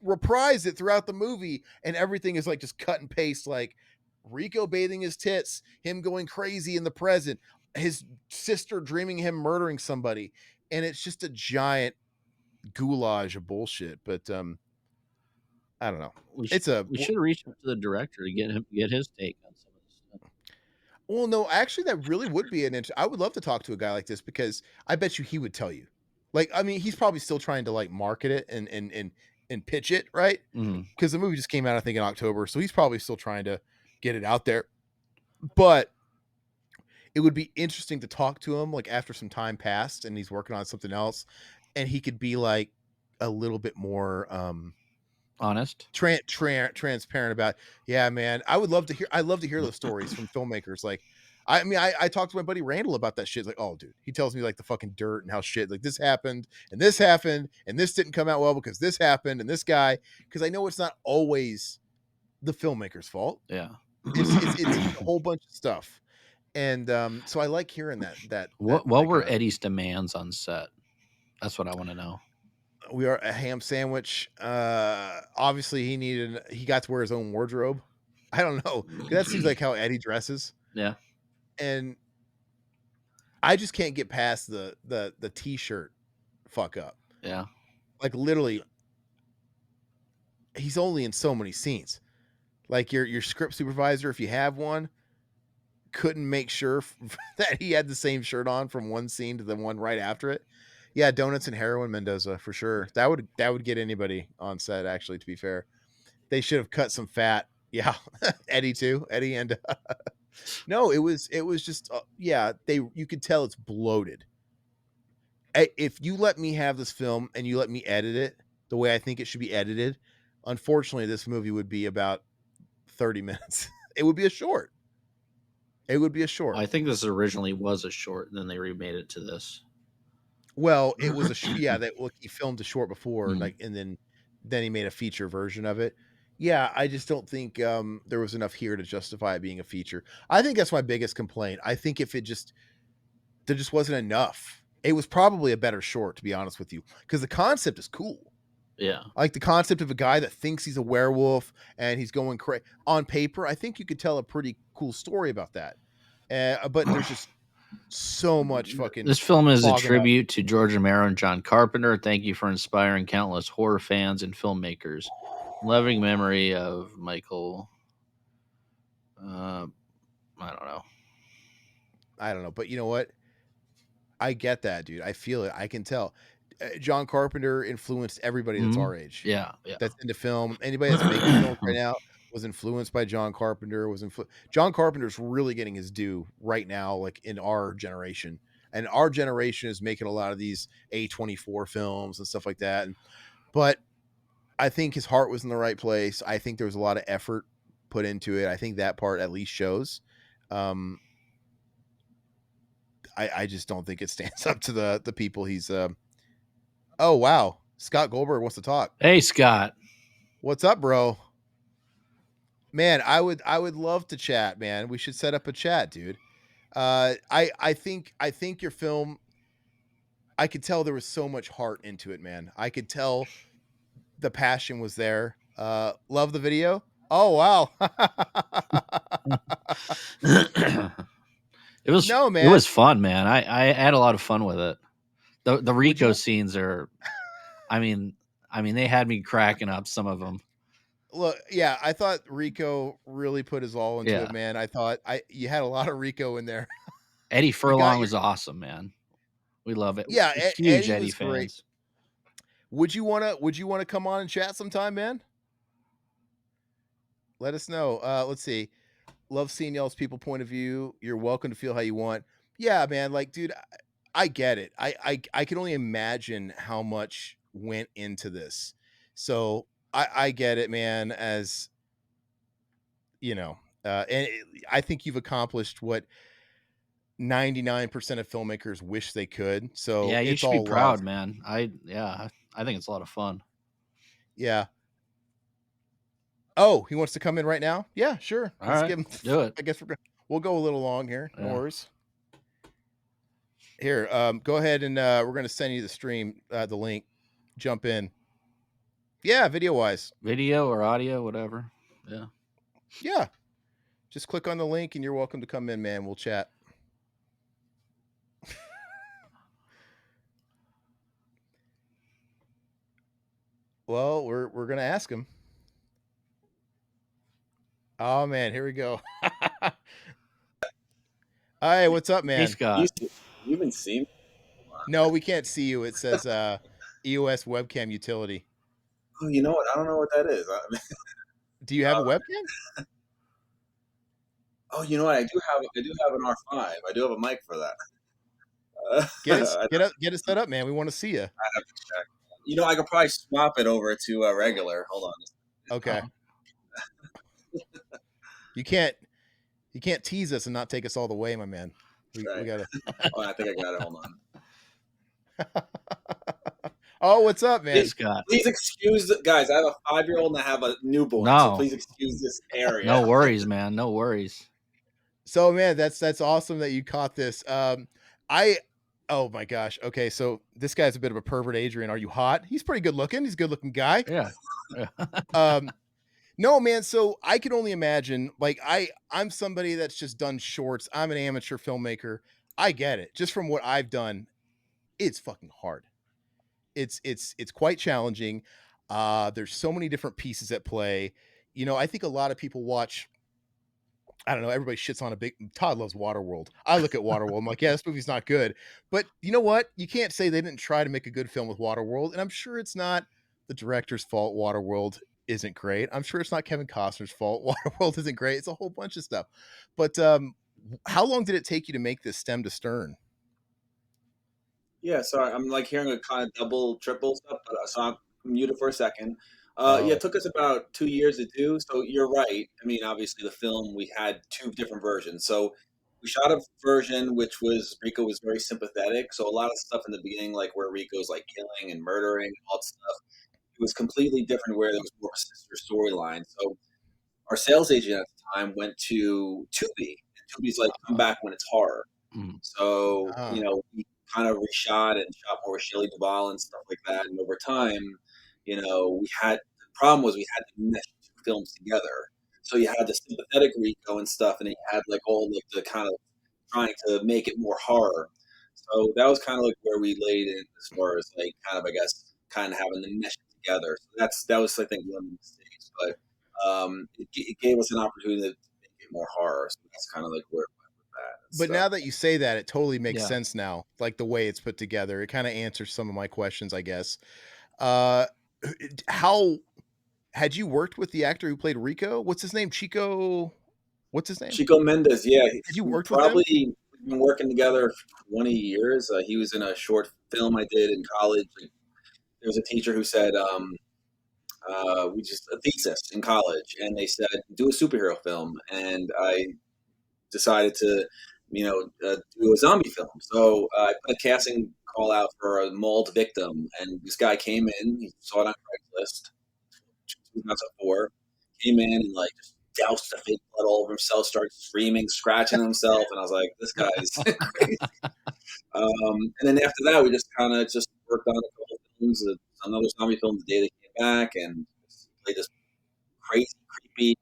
reprise it throughout the movie, and everything is like just cut and paste, like Rico bathing his tits, him going crazy in the present, his sister dreaming him murdering somebody, and it's just a giant goulage of bullshit. But I don't know. It's a We should reach out to the director to get his take on some of this stuff. well, no, actually, that really would be an I would love to talk to a guy like this because I bet you he would tell you. Like, I mean, he's probably still trying to like market it and pitch it, right? Mhm. Because the movie just came out, I think, in October, so he's probably still trying to get it out there. But it would be interesting to talk to him like after some time passed and he's working on something else and he could be like a little bit more Honest. transparent about, yeah, man, I love to hear those stories from filmmakers. Like I mean I talked to my buddy Randall about that shit. Like, oh dude, he tells me like the fucking dirt and how shit like this happened and this didn't come out well because this happened and this guy, because I know it's not always the filmmaker's fault. Yeah. It's a whole bunch of stuff. And so I like hearing What that were kind of. Eddie's demands on set? That's what I wanna know. We are a ham sandwich. Obviously he got to wear his own wardrobe. I don't know. That seems like how Eddie dresses. Yeah. And I just can't get past the t-shirt fuck up. Yeah. Like literally he's only in so many scenes. Like your script supervisor, if you have one, couldn't make sure that he had the same shirt on from one scene to the one right after it. Yeah, donuts and heroin Mendoza for sure. That would get anybody on set. Actually, to be fair, they should have cut some fat. Yeah, Eddie too. Eddie and no, it was just yeah. You could tell it's bloated. If you let me have this film and you let me edit it the way I think it should be edited, unfortunately, this movie would be about 30 minutes. It would be a short. It would be a short. I think this originally was a short, and then they remade it to this. Well, it was yeah, that look, he filmed a short before, Mm. like, and then he made a feature version of it. Yeah, I just don't think there was enough here to justify it being a feature. I think that's my biggest complaint. I think if it just there just wasn't enough. It was probably a better short, to be honest with you, because the concept is cool. Yeah. I like the concept of a guy that thinks he's a werewolf and he's going crazy. On paper, I think you could tell a pretty cool story about that. But there's just so much fucking This film is a clogging up. tribute to George Romero and John Carpenter. Thank you for inspiring countless horror fans and filmmakers. Loving memory of Michael. Uh, I don't know. I don't know, but you know what? I get that, dude. I feel it. I can tell. John Carpenter influenced everybody that's Mhm. our age. Yeah, yeah. That's into film. Anybody that's making films right now was influenced by John Carpenter. John Carpenter's really getting his due right now, like in our generation. And our generation is making a lot of these A24 films and stuff like that. But I think his heart was in the right place. I think there was a lot of effort put into it. I think that part at least shows. Um, I just don't think it stands up to the people he's. Oh wow, Scott Goldberg wants to talk. Hey, Scott. What's up, bro? Man, I would love to chat, man. We should set up a chat, dude. I think your film. I could tell there was so much heart into it, man. I could tell the passion was there. Love the video. Oh wow. it was No, it man. was fun, man. I had a lot of fun with it. The Would Rico you scenes are, I mean, they had me cracking up. Some of them. look? Yeah, I thought Rico really put his all into it, Yeah. man. I thought I you had a lot of Rico in there. Eddie You got Furlong your was awesome, man. We love it. yeah. Huge Eddie Eddie was great. fans. Would you wanna come on and chat sometime, man? Let us know. Let's see. Love seeing y'all's people point of view. You're welcome to feel how you want. Yeah, man. Like, dude, I get it. I can only imagine how much went into this. So I get it, man. As you know, I think you've accomplished what 99% of filmmakers wish they could. So Yeah, you it's should be all love. proud, man. I think it's a lot of fun. Yeah. Oh, he wants to come in right now? Yeah, sure. All Let's right, give him. do it. I guess we'll go a little long here. No Yeah. worries. Here, go ahead and we're gonna send you the stream, the link. Jump in. Yeah, video wise. Video or audio, whatever. Yeah. Yeah, just click on the link and you're welcome to come in, man. We'll chat. Well, we're gonna ask him. Oh man, here we go. Hi, what's up, Hey, man? You Scott. you even see me? No, we can't see you. It says EOS webcam utility. Oh, you know what? I don't know what that is. Do you have a webcam? Oh, you know what? I do have an R5. I do have a mic for that. Get it set up, man. We want to see you. I have to check. You know, I could probably swap it over to a regular. Hold on. Okay. You can't tease us and not take us all the way, my man. We Right. gotta. Oh, I think I got it. Hold on. Oh, what's up, man? Hey, Scott. Please excuse, guys. I have a 5-year-old and I have a newborn, so No, please excuse this area. no worries, man. No worries. So, man, that's awesome that you caught this. I oh my gosh. Okay, so this guy's a bit of a pervert, Adrian. Are you hot? He's pretty good looking. He's a good looking guy. Yeah. Yeah. No, man. So I can only imagine. Like I'm somebody that's just done shorts. I'm an amateur filmmaker. I get it. Just from what I've done, it's fucking hard. It's quite challenging. There's so many different pieces at play. You know, I think a lot of people watch, I don't know, everybody shits on a big Todd loves Waterworld. I look at Waterworld, I'm like, yeah, this movie's not good. But you know what? You can't say they didn't try to make a good film with Waterworld. And I'm sure it's not the director's fault Waterworld isn't great. I'm sure it's not Kevin Costner's fault Waterworld isn't great. It's a whole bunch of stuff. But how long did it take you to make this stem to stern? Yeah, sorry, I'm like hearing a kind of double, triple stuff, but so I'm muted for a second. Yeah, Oh, it took us about 2 years to do. So you're right. I mean, obviously, the film we had two different versions. So we shot a version which was Rico was very sympathetic. So a lot of stuff in the beginning, like where Rico's like killing and murdering and all that stuff, it was completely different. Where there was more of a sister storyline. So our sales agent at the time went to Tubi, and Tubi's like, "Come back when it's horror." Mm. So, uh, we kind of reshot and shot more with Shelley Duvall and stuff like that. And over time, the problem was we had to mesh two films together. So you had the sympathetic Rico and stuff, and then you had like all like the kind of trying to make it more horror. So that was kind of like where we laid in as far as like kind of I guess kind of having the mesh together. So that was I think one of the mistakes, but it gave us an opportunity to make it more horror. So that's kind of like where it went with that and but stuff. now that you say that, it totally makes Yeah. sense now. Like the way it's put together, it kind of answers some of my questions, I guess. Uh, how had you worked with the actor who played Rico? What's his name? Chico. What's his name? Chico Mendes, yeah, Had you we worked with him? probably we've been working together for 20 years. He was in a short film I did in college. Like, there was a teacher who said, we just a thesis in college, and they said do a superhero film, and I decided to, do a zombie film. So I put a casting call out for a mauled victim, and this guy came in. He saw it on Craigslist, 2004. Came in and like just doused the fake blood all over himself, started screaming, scratching himself, and I was like, "This guy's crazy." And then after that, we just kind of just worked on a couple of films, another zombie film the day they came back, and played this crazy, creepy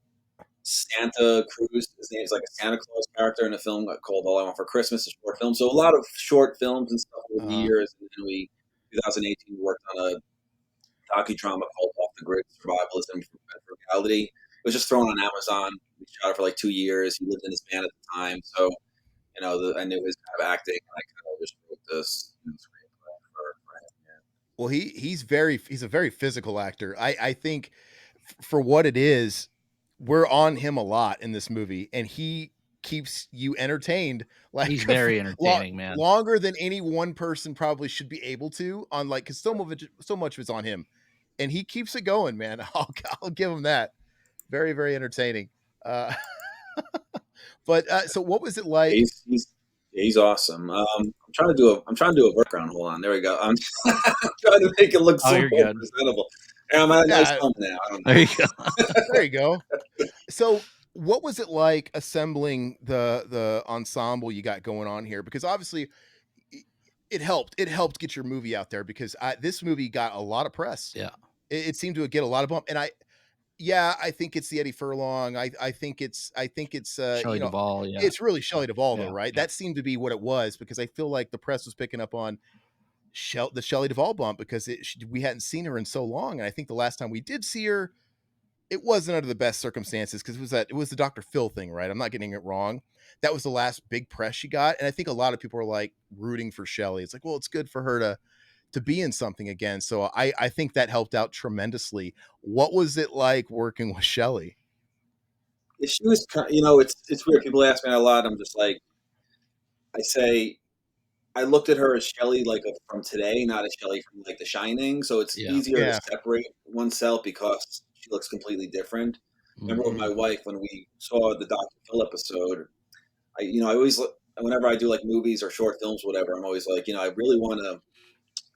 Santa Cruz. His name's like a Santa Claus character in a film called All I Want for Christmas, a short film. So a lot of short films and stuff over the Uh, years. And then 2018, we worked on a docudrama called Off the Grid Survivalism and Frugality. It was just thrown on Amazon. We shot it for like 2 years. He lived in his van at the time. So, I knew his kind of acting. And I kind of just wrote this screenplay for him. Yeah. well, he's a very physical actor. I think for what it is, we're on him a lot in this movie, and he keeps you entertained like He's very entertaining, man. longer than any one person probably should be able to. On like because so much of it's on him, and he keeps it going, man. I'll give him that. Very very entertaining. Uh, but so what was it like? He's awesome. I'm trying to do a workaround. Hold on, there we go. I'm trying to make it look Oh, so you're more good. presentable. And I'm at a nice Yeah, home now. I don't There know. you go. there you go. So what was it like assembling the ensemble you got going on here? Because obviously it helped get your movie out there because this movie got a lot of press. Yeah. It seemed to get a lot of bump, and I think it's the Eddie Furlong. I think it's Shelley Duvall. Yeah. it's really Shelley Duvall though, Yeah. right? Yeah. That seemed to be what it was because I feel like the press was picking up on the Shelley Duvall bump because we hadn't seen her in so long, and I think the last time we did see her, it wasn't under the best circumstances because it was the Dr. Phil thing, right? I'm not getting it wrong. That was the last big press she got, and I think a lot of people are like rooting for Shelley. It's like, well, it's good for her to be in something again. So I think that helped out tremendously. What was it like working with Shelley? She was, it's weird. People ask me a lot. I'm just like, I say, I looked at her as Shelley like from today, not as Shelley from like The Shining. So it's Yeah. easier to Yeah. separate oneself because she looks completely different. Remember with Mhm. my wife when we saw the Dr. Phil episode, I always whenever I do like movies or short films, whatever, I'm always like, I really want to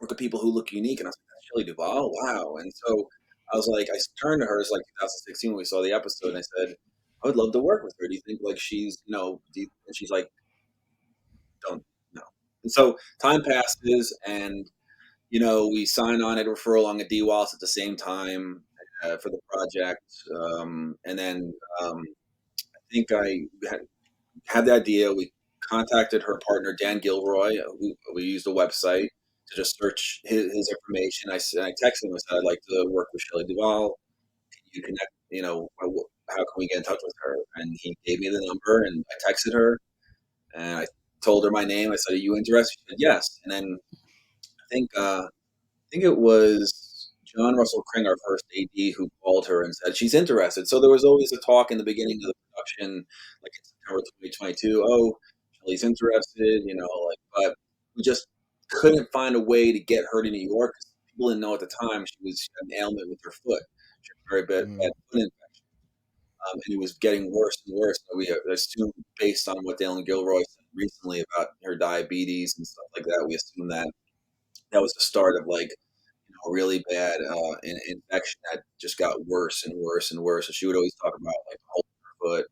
work with people who look unique. And I was like, that's Shelley Duvall, wow. And so I was like, I turned to her, it's like 2016 when we saw the episode, and I said, I would love to work with her. Do you think like she's, and she's like, don't know. And so time passes, and we sign on Edward Furlong at D Wallace at the same time for the project, and then I think I had the idea. We contacted her partner Dan Gilroy. We used a website, to just search his information. I texted him. I said, I'd like to work with Shelley Duvall. Can you connect? How can we get in touch with her? And he gave me the number, and I texted her, and I told her my name. I said, "Are you interested?" She said, "Yes." And then I think it was John Russell Kring, our first AD, who called her and said she's interested. So there was always a talk in the beginning of the production, like in September 2022. Oh, Shelley's interested, but we just couldn't find a way to get her to New York. People didn't know at the time she had an ailment with her foot. She had a very bad foot infection, and it was getting worse and worse. So we assumed, based on what Dalen Gilroy said recently about her diabetes and stuff like that, we assumed that was the start of a really bad infection that just got worse and worse and worse. So she would always talk about holding her foot.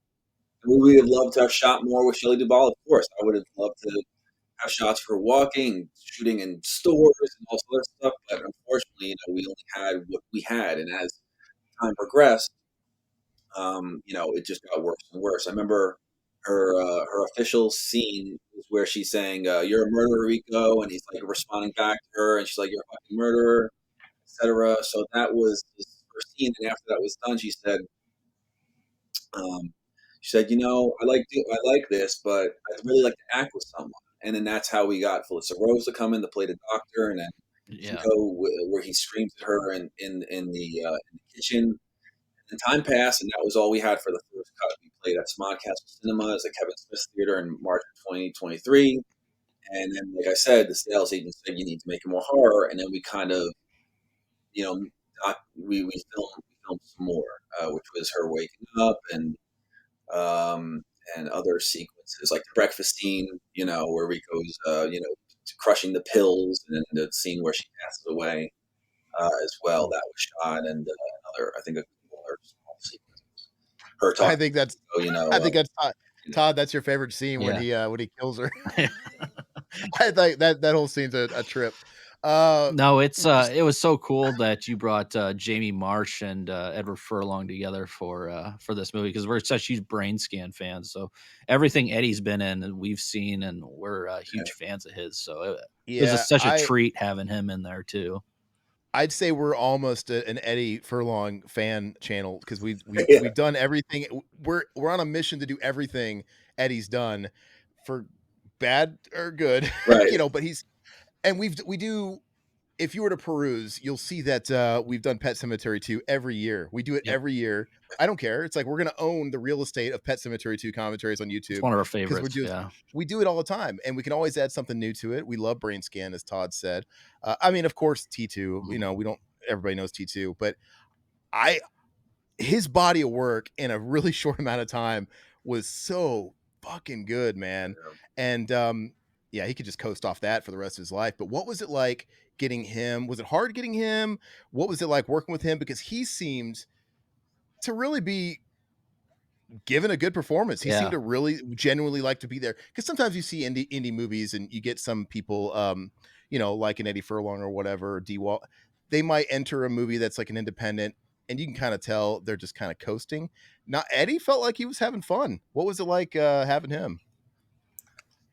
And we would have loved to have shot more with Shelley Duvall, of course. I would have loved to have shots for walking, shooting in stores, and all sorts of stuff. But unfortunately, we only had what we had, and as time progressed, it just got worse and worse. I remember her official scene was where she's saying, "You're a murderer, Rico," and he's responding back to her, and she's like, "You're a fucking murderer," etc. So that was this first scene, and after that was done, um, I like this, but I'd really like to act with someone. And then that's how we got Felissa Rose to come in to play the doctor, and then Yeah. Chico, where he screams at her in the kitchen. And time passed, and that was all we had for the first cut. We played at Smod Castle Cinemas at Kevin Smith's Theater in March of 2023. And then, like I said, the sales agent said you need to make it more horror, and then we kind of, you know, we filmed some more, which was her waking up um, and other sequences like the breakfast scene, where Rico's, crushing the pills, and then the scene where she passes away as well. That was shot, and another, I think, a couple other small sequences. Her I talking, think that's I think that's Todd, that's your favorite scene Yeah. when he kills her. I think that whole scene's a trip. No, it was so cool that you brought Jamie Marsh and Edward Furlong together for this movie, because we're such huge Brain Scan fans. So everything Eddie's been in and we've seen, and we're huge fans of his. So it was Yeah, such a treat having him in there too. I'd say we're almost an Eddie Furlong fan channel because yeah, we've done everything. We're on a mission to do everything Eddie's done, for bad or good, right, But we do. If you were to peruse, you'll see that we've done Pet Cemetery 2 every year. We do it Yep. every year. I don't care. It's like we're gonna own the real estate of Pet Cemetery 2 commentaries on It's YouTube one of our because favorites. Yeah. we do it all the time, and we can always add something new to it. We love Brain Scan, as Todd said. I mean, of course, T2. Mhm. We don't. Everybody knows T2, but I his body of work in a really short amount of time was so fucking good, man. And yeah, he could just coast off that for the rest of his life. But what was it like getting him? Was it hard getting him? What was it like working with him? Because he seemed to really be given a good performance. He seemed Yeah. to really genuinely like to be there. Because sometimes you see indie movies and you get some people, like an Eddie Furlong or whatever, or D Wall. They might enter a movie that's like an independent, and you can kind of tell they're just kind of coasting. Not Eddie felt like he was having fun. What was it like having him?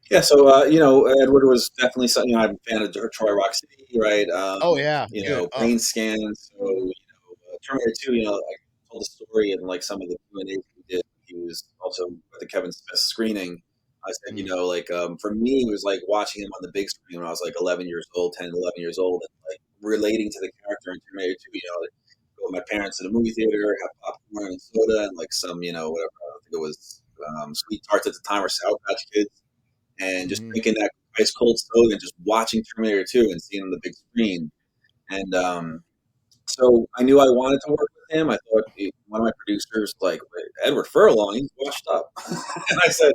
yeah. So Edward was definitely something. I'm a fan of Troy Rock City, right? Oh yeah, dude. Oh, Brain Scan. So Terminator 2. I told the story and some of the Q&As we did. He was also at the Kevin Smith screening. I said, mhm, for me, it was like watching him on the big screen when I was 11 years old, 10, 11 years old, and relating to the character in Terminator 2. Go with my parents to the movie theater, have popcorn and soda, and some, whatever. I think it was sweet tarts at the time, or Sour Patch Kids, and just mhm. drinking that ice cold soda and just watching Terminator 2 and seeing it on the big screen. And so I knew I wanted to work with him. I thought one of my producers, Edward Furlong, he's washed up, and I said,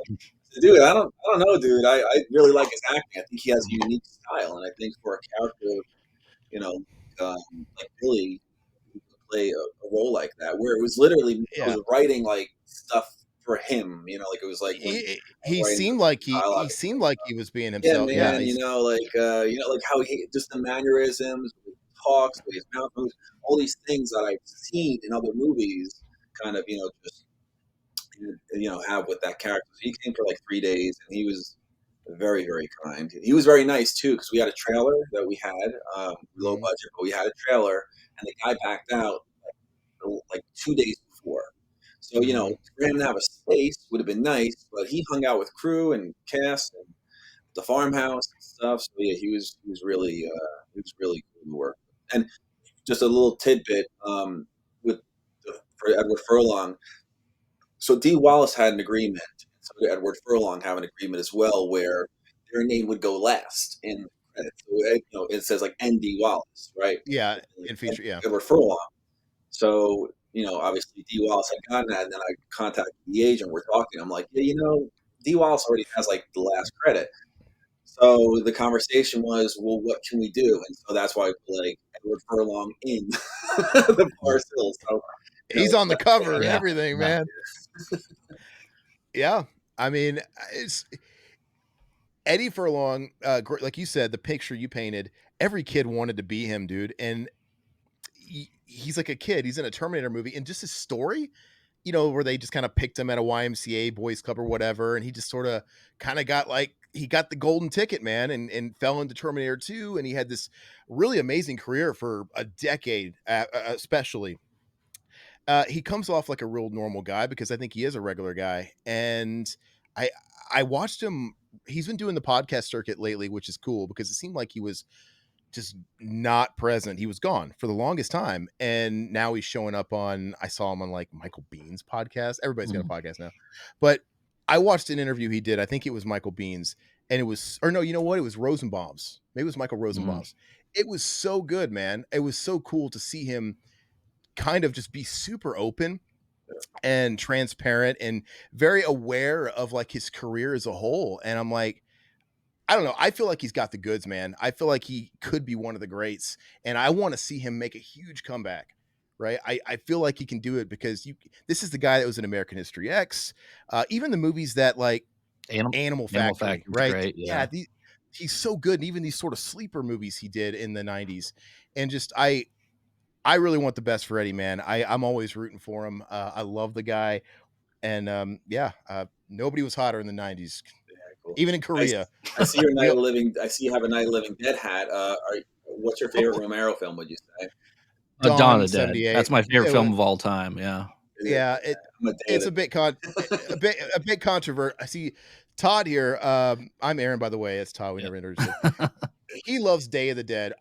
"Dude, I don't know, dude. I really like his acting. I think he has a unique style, and I think for a character, you know, like Billy, who could play a role like that, where it was literally I Yeah. was writing stuff for him. It was like when I was He writing seemed like dialogue. he seemed like he was being Yeah, himself. Yeah, man. Like how he just the mannerisms, the way he talks, the way his mouth moves, all these things that I've seen in other movies, kind of just have with that character. So he came for 3 days, and he was Very, very kind. He was very nice too, because we had a trailer that we had, low Mhm. budget, but we had a trailer, and the guy backed out like 2 days before. So, Mhm. for him to have a space would have been nice, but he hung out with crew and cast and the farmhouse and stuff. So yeah, he was really cool to work with. And just a little tidbit, with for Edward Furlong. So Dee Wallace had an agreement, so did Edward Furlong have an agreement as well, where their name would go last in the credits. So it says like N.D. Wallace, right? Yeah, Like in feature, yeah. Edward Furlong. So, obviously D Wallace had gotten that, and then I contacted the agent. We're talking. I'm like, yeah, D Wallace already has like the last credit. So the conversation was, well, what can we do? And so that's why I put like Edward Furlong in the Mm. parcel. So, He's on the cover and Yeah, everything, yeah. man. Yeah. I mean, it's Eddie Furlong, like you said, the picture you painted, every kid wanted to be him, dude. And he's like a kid. He's in a Terminator movie, and just his story, where they just kind of picked him at a YMCA boys club or whatever, and he just sort of kind of got like he got the golden ticket, man, and fell into Terminator 2, and he had this really amazing career for a decade, especially. He comes off like a real normal guy because I think he is a regular guy, and I I watched him. He's been doing the podcast circuit lately, which is cool because it seemed like he was just not present. He was gone for the longest time. And now he's showing up on, I saw him on like Michael Bean's podcast. Everybody's got a Mhm. podcast now. But I watched an interview he did. I think it was Michael Bean's. And it was, or no, you know what? It was Rosenbaum's. Maybe it was Michael Mhm. Rosenbaum's. It was so good, man. It was so cool to see him kind of just be super open and transparent and very aware of like his career as a whole. And I'm like, I don't know. I feel like he's got the goods, man. I feel like he could be one of the greats, and I want to see him make a huge comeback. Right? I feel like he can do it because this is the guy that was in American History X, even the movies that like Animal Animal Factory, Factory was right? great, Yeah, yeah. he's so good. And even these sort of sleeper movies he did in the '90s, and just I really want the best for Eddie, man. I'm always rooting for him. I love the guy, and yeah, nobody was hotter in the '90s, cool. even in I, Korea. I see your We Night of the Living. I see you have a Night of the Living Dead hat. What's your favorite Romero film? Would you say? Dawn of Dawn the Dead. 78. That's my favorite It wa film of all time, yeah. Is it? yeah, I'm a Day of it's the a bit a bit controversial. I see Todd here. I'm Aaron, by the way. It's Todd. We Yeah. never introduced him. He loves Day of the Dead.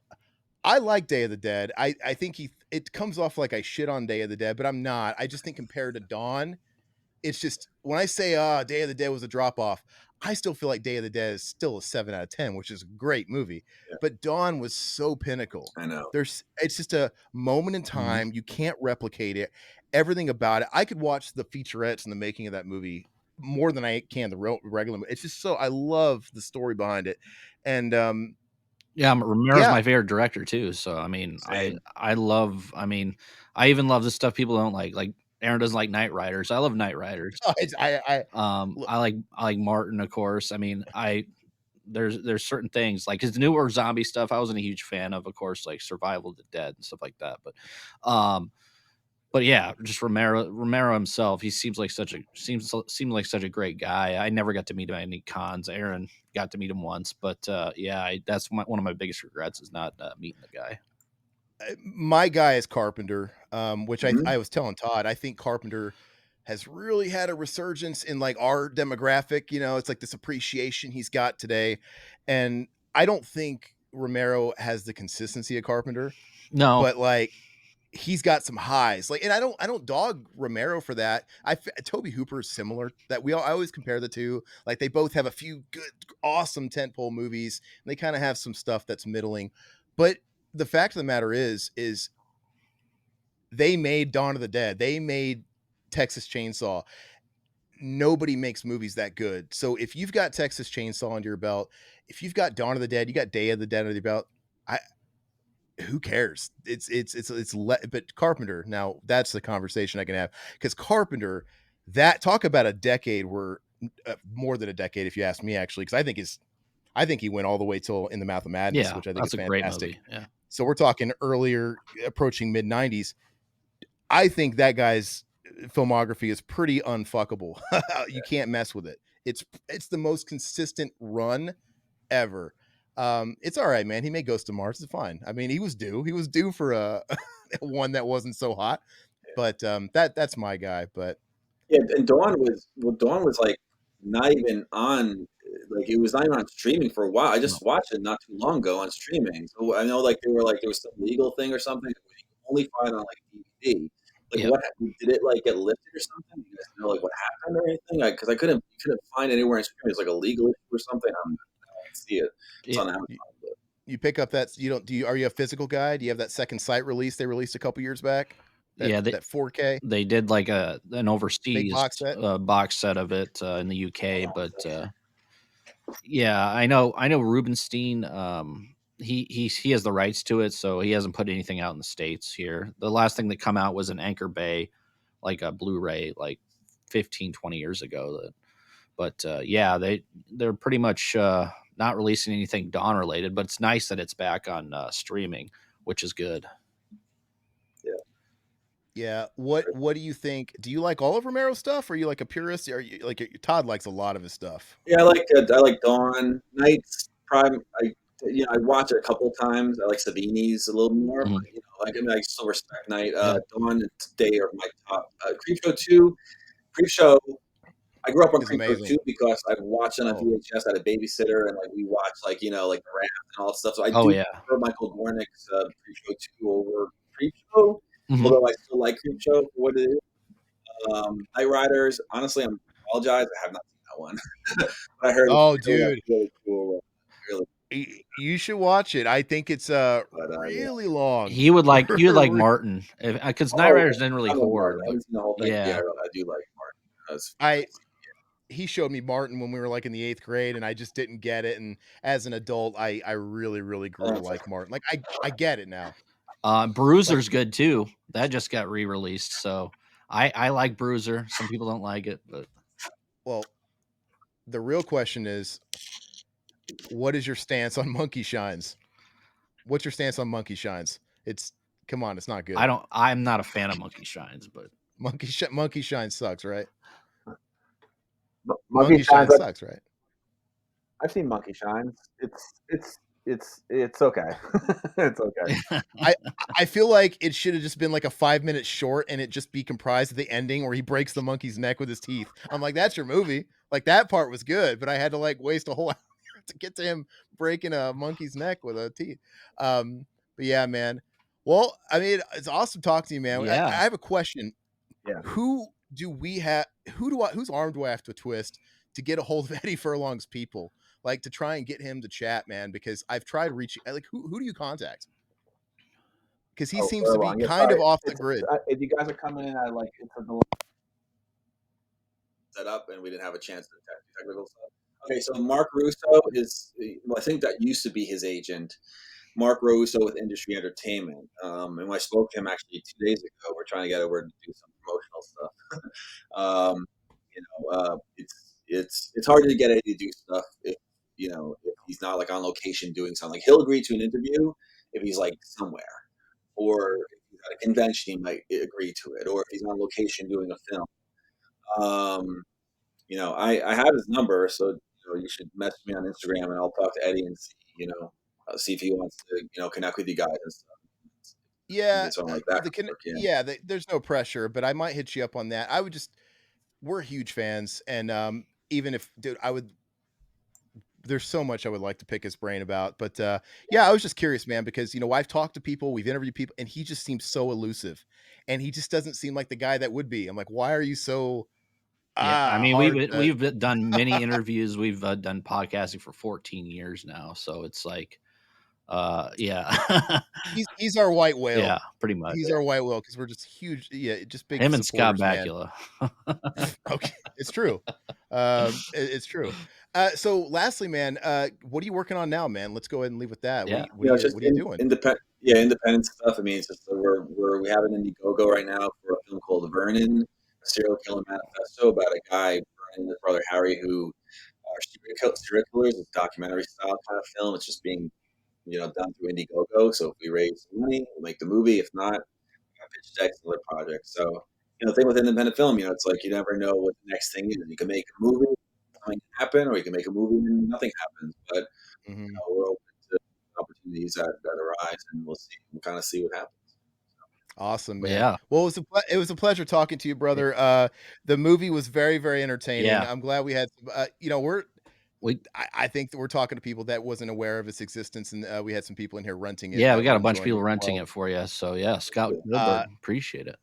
I like Day of the Dead. I think it comes off like I shit on Day of the Dead, but I'm not. I just think compared to Dawn, it's just when I say Day of the Dead was a drop off, I still feel like Day of the Dead is still a 7 out of 10, which is a great movie. Yeah, But Dawn was so pinnacle. I know. It's just a moment in Mhm. time. You can't replicate it. Everything about it. I could watch the featurettes and the making of that movie more than I can the regular movie. It's just so I love the story behind it. And Yeah, Romero's yeah, my favorite director too, so, I mean, Same. I even love the stuff people don't like Aaron doesn't like Knight Riders. I love Knight Riders. I look, I like Martin, of course. I mean, there's certain things, like his newer zombie stuff, I wasn't a huge fan of course, like Survival of the Dead and stuff like that, um but yeah, just Romero himself, he seemed like such a great guy. I never got to meet him at any cons. Aaron got to meet him once, but yeah, that's one of my biggest regrets is not meeting the guy. my guy is Carpenter, which Mhm. I was telling Todd, I think Carpenter has really had a resurgence in like our demographic. It's like this appreciation he's got today. And I don't think Romero has the consistency of Carpenter, No, but like he's got some highs. Like, and I don't dog Romero for that. Toby Hooper is similar that I always compare the two. Like they both have a few good, awesome tentpole movies, and they kind of have some stuff that's middling. But the fact of the matter is they made Dawn of the Dead. They made Texas Chainsaw. Nobody makes movies that good. So if you've got Texas Chainsaw under your belt, if you've got Dawn of the Dead, you got Day of the Dead under your belt. I Who cares? But Carpenter. Now that's the conversation I can have because Carpenter, that talk about a decade where more than a decade, if you ask me, actually, because I think he went all the way till In the Mouth of Madness, yeah, which I think that's is a great fantastic. movie. Yeah, So we're talking earlier, approaching mid '90s. I think that guy's filmography is pretty unfuckable. You can't mess with it. It's the most consistent run ever. It's all right, man. He made Ghost of Mars. It's fine. I mean, he was due for a one that wasn't so hot. But that's my guy. But Yeah, and Dawn was like not even on, like it was not even on streaming for a while. I No. just watched it not too long ago on streaming. So I know like they were like there was some legal thing or something. You could only find it on like DVD. Like Yep. did it like get lifted or something? Do you guys know like what happened or anything? Like because I couldn't find anywhere in streaming. It's like a legal issue or something. I don't see it. It's on Amazon. But you pick up that you don't do you are you a physical guy? Do you have that second sight release they released a couple years back? Yeah, That 4K they did like an big overseas box set. box set of it in the UK, but yeah, I know Rubenstein. He has the rights to it, so he hasn't put anything out in the States here. The last thing that come out was an Anchor Bay, like a Blu-ray, like 15, 20 years ago. But yeah, they're pretty much not releasing anything Dawn related. But it's nice that it's back on streaming, which is good. Yeah. What do you think? Do you like all of Romero's stuff? Or are you like a purist? Or you like Todd likes a lot of his stuff? yeah, I like Dawn Nights Prime. I watch it a couple times. I like Savini's a little more, Mhm. but like I mean, I still respect Night. Yeah. Dawn and Day are my top. Creepshow 2. Creepshow. I grew up on It's Creepshow amazing. 2 because I watched it on Oh, VHS at a babysitter, and like we watched like like The Raft and all that stuff. So I Oh do yeah. prefer Michael Gornick's Creepshow 2 over Creepshow, Mhm. although I still like Creepshow for what it is. Night Riders. Honestly, I apologize. I have not seen that one, but I heard it's oh, really, dude, really cool. Really, you should watch it. I think it's but yeah. really long. You would like Martin, because Night Oh, Riders didn't really I love horror. Martin. I But haven't seen the whole thing. Yeah, yeah, I do like Martin. That's I He showed me Martin when we were like in the 8th grade, and I just didn't get it. And as an adult, I really really grew to like Martin. Like I get it now. Like, Bruiser's good too. That just got re-released, so I like Bruiser. Some people don't like it, but well, the real question is, what is your stance on Monkey Shines? What's your stance on Monkey Shines? It's come on, it's not good. I'm not a fan of Monkey Shines, but Monkey Shines sucks, right? Monkey Monkey Shines. Shines sucks, right? I've seen Monkey Shines. It's okay. It's okay. I I feel like it should have just been like a 5-minute short, and it just be comprised of the ending where he breaks the monkey's neck with his teeth. I'm like, that's your movie. Like that part was good, but I had to like waste a whole hour to get to him breaking a monkey's neck with a teeth. But yeah, man. Well, I mean, it's awesome talking to you, man. I yeah. have a question. Yeah. Who do we have? Whose arm do I have to twist to get a hold of Eddie Furlong's people? Like to try and get him to chat, man, because I've tried reaching like who do you contact? Because he Oh, seems to be Furlong. Yeah, kind sorry. of off the grid. If you guys are coming in, I like it's a set up, and we didn't have a chance to technical stuff. Okay, so Mark Russo is. Well, I think that used to be his agent. Mark Russo with Industry Entertainment. And when I spoke to him actually 2 days ago, we're trying to get over to do some promotional stuff. It's hard to get Eddie to do stuff if if he's not like on location doing something. Like he'll agree to an interview if he's like somewhere, or if he's at a convention, he might agree to it, or if he's on location doing a film. I have his number, so you should message me on Instagram, and I'll talk to Eddie and see if he wants to connect with you guys and stuff. Yeah, Get something like that. yeah. There's no pressure, but I might hit you up on that. I would just we're huge fans, and even if dude, I would. There's so much I would like to pick his brain about, but yeah, I was just curious, man, because I've talked to people, we've interviewed people, and he just seems so elusive, and he just doesn't seem like the guy that would be. I'm like, why are you so Yeah, I mean, hard to? we've done many interviews. We've done podcasting for 14 years now, so it's like, yeah, He's our white whale. yeah, pretty much. He's our white whale because we're just huge, yeah, just big Him and Scott supporters, man. Bakula. Okay, it's true. It's true. So lastly, man, what are you working on now, man? Let's go ahead and leave with that. Yeah. It's just What are you doing? independent stuff. I mean, it's just we have an Indiegogo right now for a film called Vernon, a serial killer manifesto about a guy, Vernon and his brother Harry, who are serial killers. It's a documentary style kind of film. It's just being done through Indiegogo. So if we raise some money, we'll make the movie. If not, pitch decks and other projects. So the thing with independent film, it's like you never know what the next thing is. You can make a movie, something happen, or you can make a movie and nothing happens. But Mhm. we're open to opportunities that arise, and we'll kind of see what happens. Awesome, But man. yeah, Well, it was a pleasure talking to you, brother. The movie was very, very entertaining. yeah, I'm glad we had some, we I think that we're talking to people that wasn't aware of its existence, and we had some people in here renting it yeah, we that got were a bunch of enjoying it people as renting well. it for you. So yeah, Scout Cool. Uh, Goldberg, appreciate it.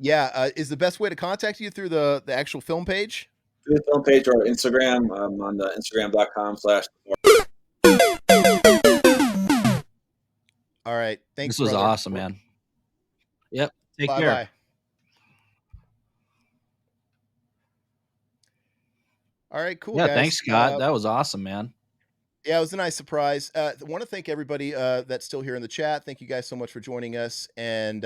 yeah, is the best way to contact you through the actual film page? Through the film page or Instagram, on the Instagram.com/. All right, thanks, This was brother. awesome, man. Yep. Take Bye care. bye. All right, cool Yeah, thanks, guys. Scott. That was awesome, man. Yeah, it was a nice surprise. I want to thank everybody that's still here in the chat. Thank you guys so much for joining us. And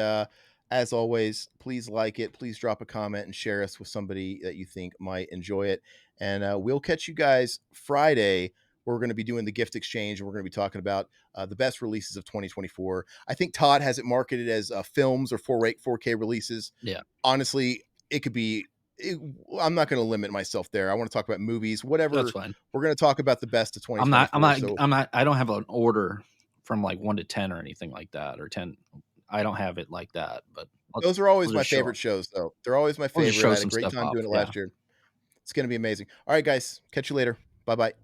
as always, please like it. Please drop a comment and share us with somebody that you think might enjoy it. And we'll catch you guys Friday. We're going to be doing the gift exchange, and we're going to be talking about the best releases of 2024. I think Todd has it marketed as films or 4K releases. Yeah, Honestly, it could be. It, I'm not going to limit myself there. I want to talk about movies, that's whatever. fine. We're going to talk about the best of I'm not. I'm 2024. not. So I'm not. I don't have an order from like 1 to 10 or anything like that, or 10. I don't have it like that. But those are always I'll my just show favorite 'em. shows, though. They're always my I'll just favorite. show I had a some great stuff time off. doing it Yeah. last year. It's going to be amazing. All right, guys. Catch you later. Bye bye.